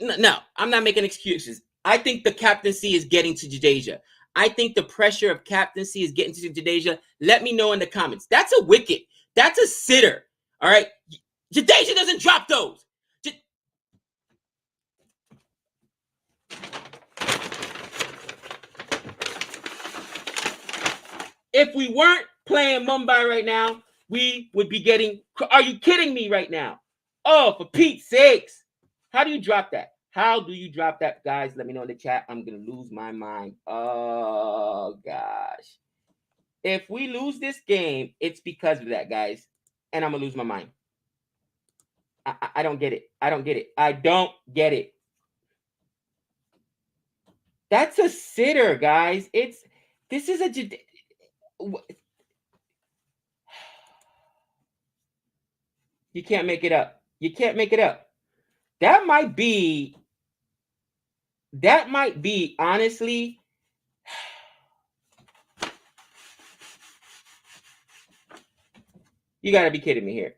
no, I'm not making excuses. I think the captaincy is getting to Jadeja. I think the pressure of captaincy is getting to Jadeja. Let me know in the comments. That's a wicket. That's a sitter. All right. Jadeja doesn't drop those. If we weren't playing Mumbai right now, we would be getting. Are you kidding me right now? Oh, for Pete's sakes. How do you drop that? How do you drop that, guys? Let me know in the chat. I'm going to lose my mind. Oh, gosh. If we lose this game, it's because of that, guys. And I'm going to lose my mind. I don't get it. I don't get it. I don't get it. That's a sitter, guys. This is a... You can't make it up. You can't make it up. That might be, honestly, you got to be kidding me here.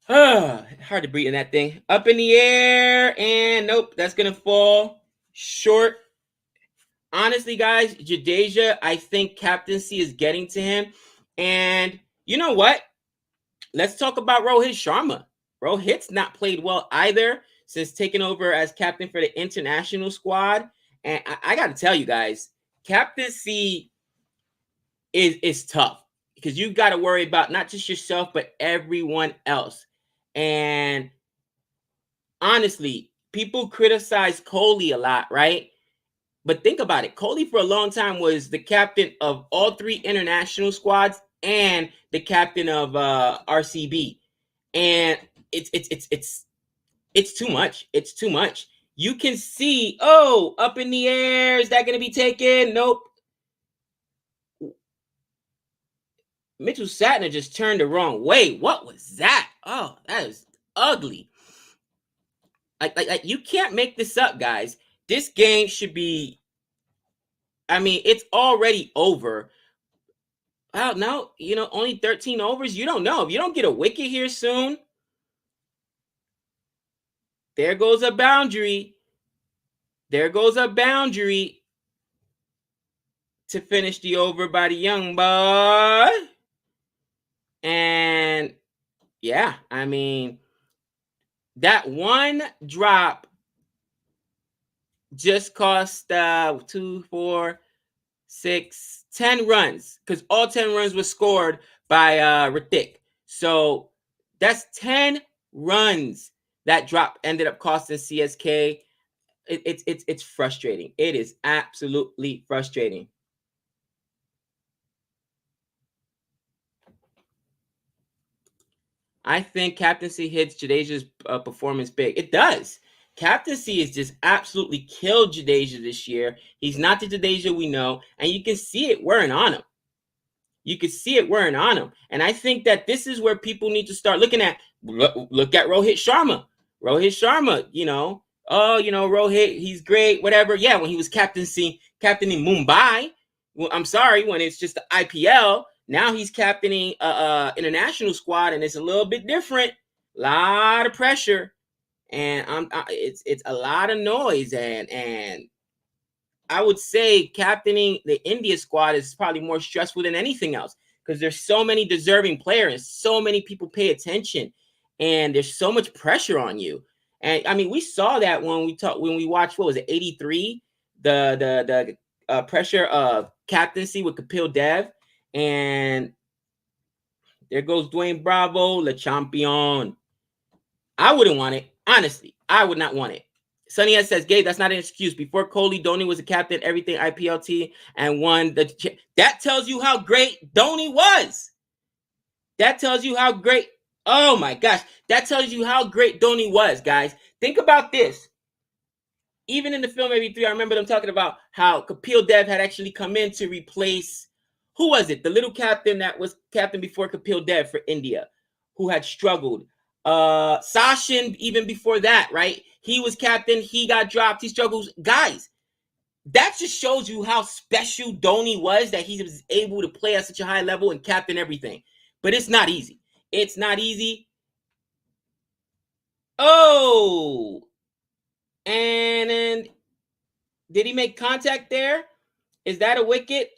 Hard to breathe in that thing. Up in the air, and nope, that's going to fall short. Honestly, guys, Jadeja, I think captaincy is getting to him. And you know what? Let's talk about Rohit Sharma. Rohit's not played well either since taking over as captain for the international squad. And I got to tell you guys, captaincy is tough because you've got to worry about not just yourself, but everyone else. And honestly, people criticize Kohli a lot, right? But think about it. Kohli for a long time was the captain of all 3 international squads and the captain of RCB. And it's too much. It's too much. You can see, up in the air. Is that going to be taken? Nope. Mitchell Satner just turned the wrong way. What was that? Oh, that is ugly. Like you can't make this up, guys. This game should be, I mean, it's already over. Well, no, only 13 overs. You don't know. If you don't get a wicket here soon, there goes a boundary. There goes a boundary to finish the over by the young boy. And yeah, I mean, that one drop just cost 2, 4, 6, 10 runs, because all 10 runs were scored by Ritik. So that's 10 runs. That drop ended up costing CSK. It's frustrating. It is absolutely frustrating. I think captaincy hits Jadeja's performance big. It does. Captaincy has just absolutely killed Jadeja this year. He's not the Jadeja we know, and you can see it wearing on him. You can see it wearing on him. And I think that this is where people need to start looking at. Look at Rohit Sharma. Rohit Sharma, Rohit, he's great, whatever. Yeah, when he was captaining Mumbai. Well, I'm sorry, when it's just the IPL. Now he's captaining international squad, and it's a little bit different. A lot of pressure, and it's a lot of noise, and I would say captaining the India squad is probably more stressful than anything else, because there's so many deserving players, so many people pay attention, and there's so much pressure on you. And I mean, we saw that when we watched, what was it, 83, the pressure of captaincy with Kapil Dev, and there goes Dwayne Bravo, Le Champion. I wouldn't want it. Honestly, I would not want it. Sonny S says, Gabe, that's not an excuse. Before Kohli, Dhoni was a captain, everything IPLT, and won the. That tells you how great Dhoni was. That tells you how great. Oh my gosh. That tells you how great Dhoni was, guys. Think about this. Even in the film 83, I remember them talking about how Kapil Dev had actually come in to replace, who was it? The little captain that was captain before Kapil Dev for India, who had struggled. Sachin, even before that, right? He was captain. He got dropped. He struggles. Guys, that just shows you how special Dhoni was, that he was able to play at such a high level and captain everything. But it's not easy. It's not easy. Oh, and did he make contact there? Is that a wicket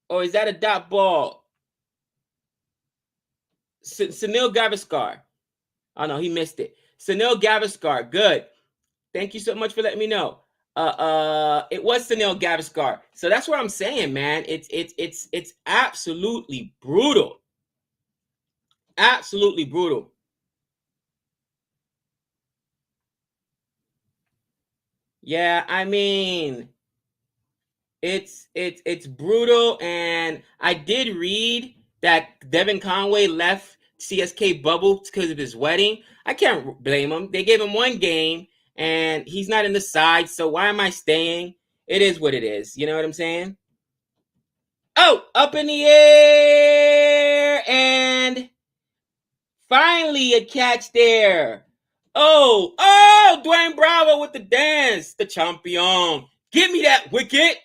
or is that a dot ball? Sunil Gavaskar. Oh no, he missed it. Sunil Gavaskar. Good. Thank you so much for letting me know. It was Sunil Gavaskar. So that's what I'm saying, man. It's absolutely brutal. Absolutely brutal. Yeah, I mean, it's brutal, and I did read that Devin Conway left CSK bubble because of his wedding. I can't blame him. They gave him one game, and he's not in the side, so why am I staying? It is what it is. You know what I'm saying? Oh, up in the air, and finally a catch there. Oh, Dwayne Bravo with the dance, the champion. Give me that wicket.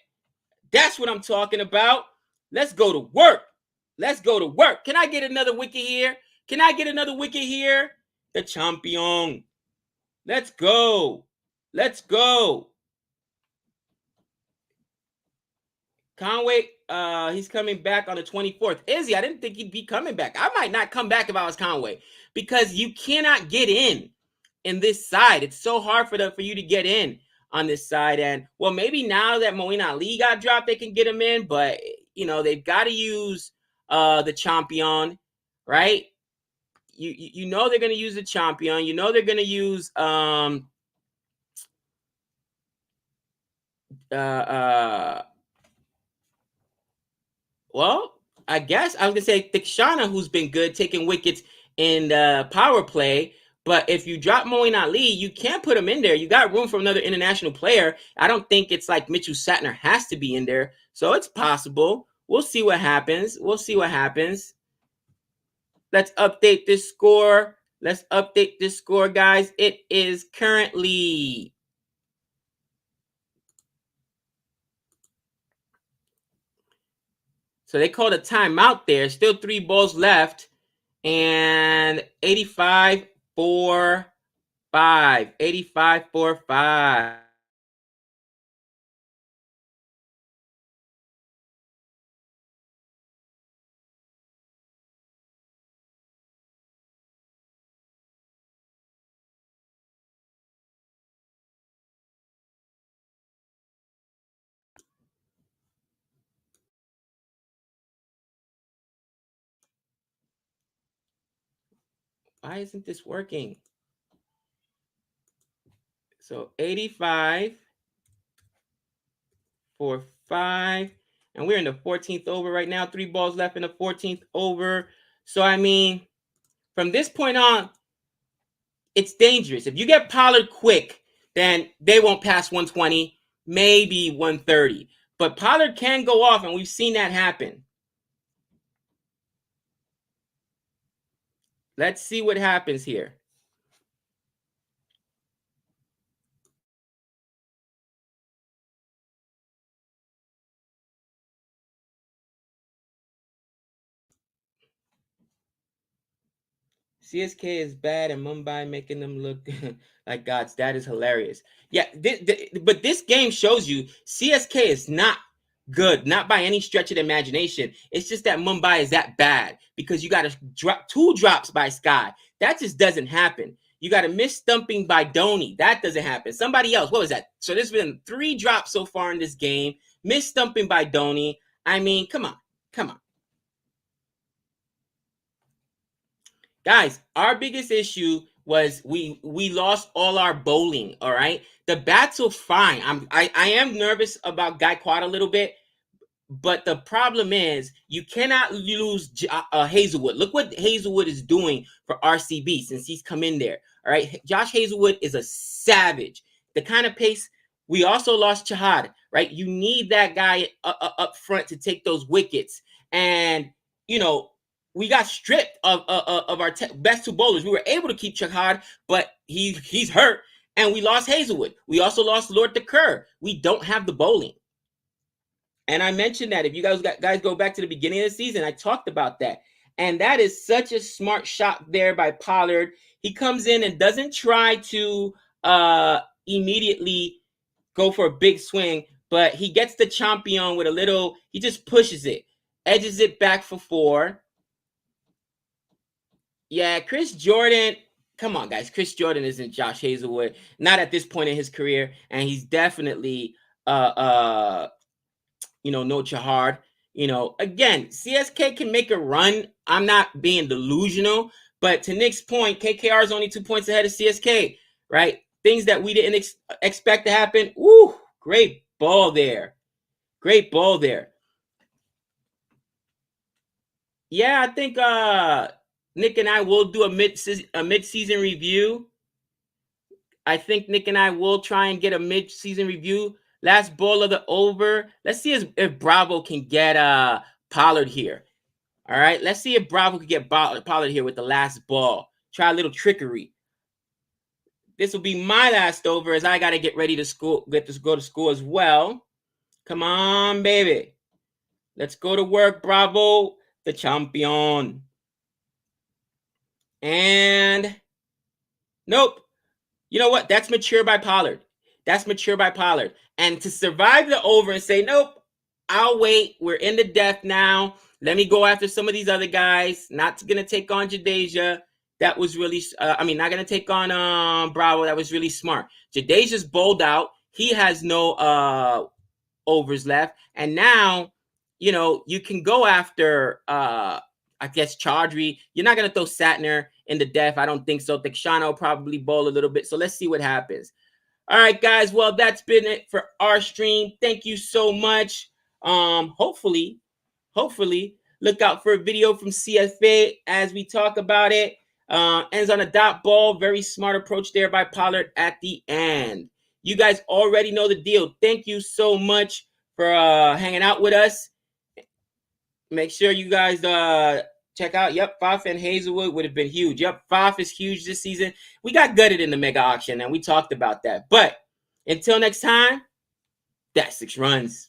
That's what I'm talking about. Let's go to work. Let's go to work. Can I get another wicket here? Can I get another wicket here? The champion. Let's go. Let's go. Conway, he's coming back on the 24th. Izzy, I didn't think he'd be coming back. I might not come back if I was Conway, because you cannot get in this side. It's so hard for you to get in on this side. And well, maybe now that Moeen Ali got dropped, they can get him in, but they've got to use the champion, right? You know they're going to use the champion. You know they're going to use well, I guess I was gonna say Thikshana, who's been good taking wickets in the power play. But if you drop Moeen Ali, you can't put him in there. You got room for another international player. I don't think it's like Mitchell Satner has to be in there. So it's possible. We'll see what happens. We'll see what happens. Let's update this score. Let's update this score, guys. It is currently so they called a timeout there. Still 3 balls left. And 85-4-5. 85-4-5. Why isn't this working? So 85 for 5. And we're in the 14th over right now. 3 balls left in the 14th over. So, I mean, from this point on, it's dangerous. If you get Pollard quick, then they won't pass 120, maybe 130. But Pollard can go off, and we've seen that happen. Let's see what happens here. CSK is bad and Mumbai making them look like gods. That is hilarious. Yeah, but this game shows you CSK is not good, not by any stretch of the imagination. It's just that Mumbai is that bad because you got to drop 2 drops by Sky. That just doesn't happen. You got a miss stumping by Dhoni. That doesn't happen. Somebody else, what was that? So there's been 3 drops so far in this game. Miss stumping by Dhoni. I mean, come on. Guys, our biggest issue was we lost all our bowling. All right, the bats are fine. I am nervous about Gaikwad a little bit, but the problem is you cannot lose Hazelwood. Look what Hazelwood is doing for RCB since he's come in there. All right, Josh Hazelwood is a savage. The kind of pace. We also lost Chahad. Right, you need that guy up front to take those wickets, and we got stripped of our best 2 bowlers. We were able to keep Chahad, but he's hurt, and we lost Hazelwood. We also lost Lord Kerr. We don't have the bowling. And I mentioned that if you guys go back to the beginning of the season, I talked about that. And that is such a smart shot there by Pollard. He comes in and doesn't try to immediately go for a big swing, but he gets the champion with a little, he just pushes it, edges it back for 4. Yeah, Chris Jordan, come on, guys. Chris Jordan isn't Josh Hazelwood, not at this point in his career, and he's definitely no Chahard. Again, CSK can make a run. I'm not being delusional, but to Nick's point, KKR is only 2 points ahead of CSK, right? Things that we didn't expect to happen. Woo, great ball there. Great ball there. Yeah, I think Nick and I will do a mid-season review. I think Nick and I will try and get a mid-season review. Last ball of the over. Let's see if Bravo can get Pollard here. All right, let's see if Bravo can get Pollard here with the last ball. Try a little trickery. This will be my last over as I got to get ready to go to school as well. Come on, baby. Let's go to work, Bravo, the champion. And nope. You know what? That's mature by Pollard. And to survive the over and say, nope, I'll wait. We're in the death now. Let me go after some of these other guys. Not going to take on Jadeja. That was really, not going to take on Bravo. That was really smart. Jadeja's bowled out. He has no overs left. And now, you can go after, I guess, Chaudhry. You're not going to throw Satner in the death. I don't think so. Thekshana will probably bowl a little bit. So let's see what happens. All right, guys. Well, that's been it for our stream. Thank you so much. Hopefully, look out for a video from CFA as we talk about it. Ends on a dot ball. Very smart approach there by Pollard at the end. You guys already know the deal. Thank you so much for hanging out with us. Make sure you guys check out. Yep, Faf and Hazelwood would have been huge. Yep, Faf is huge this season. We got gutted in the mega auction, and we talked about that. But until next time, that's 6 runs.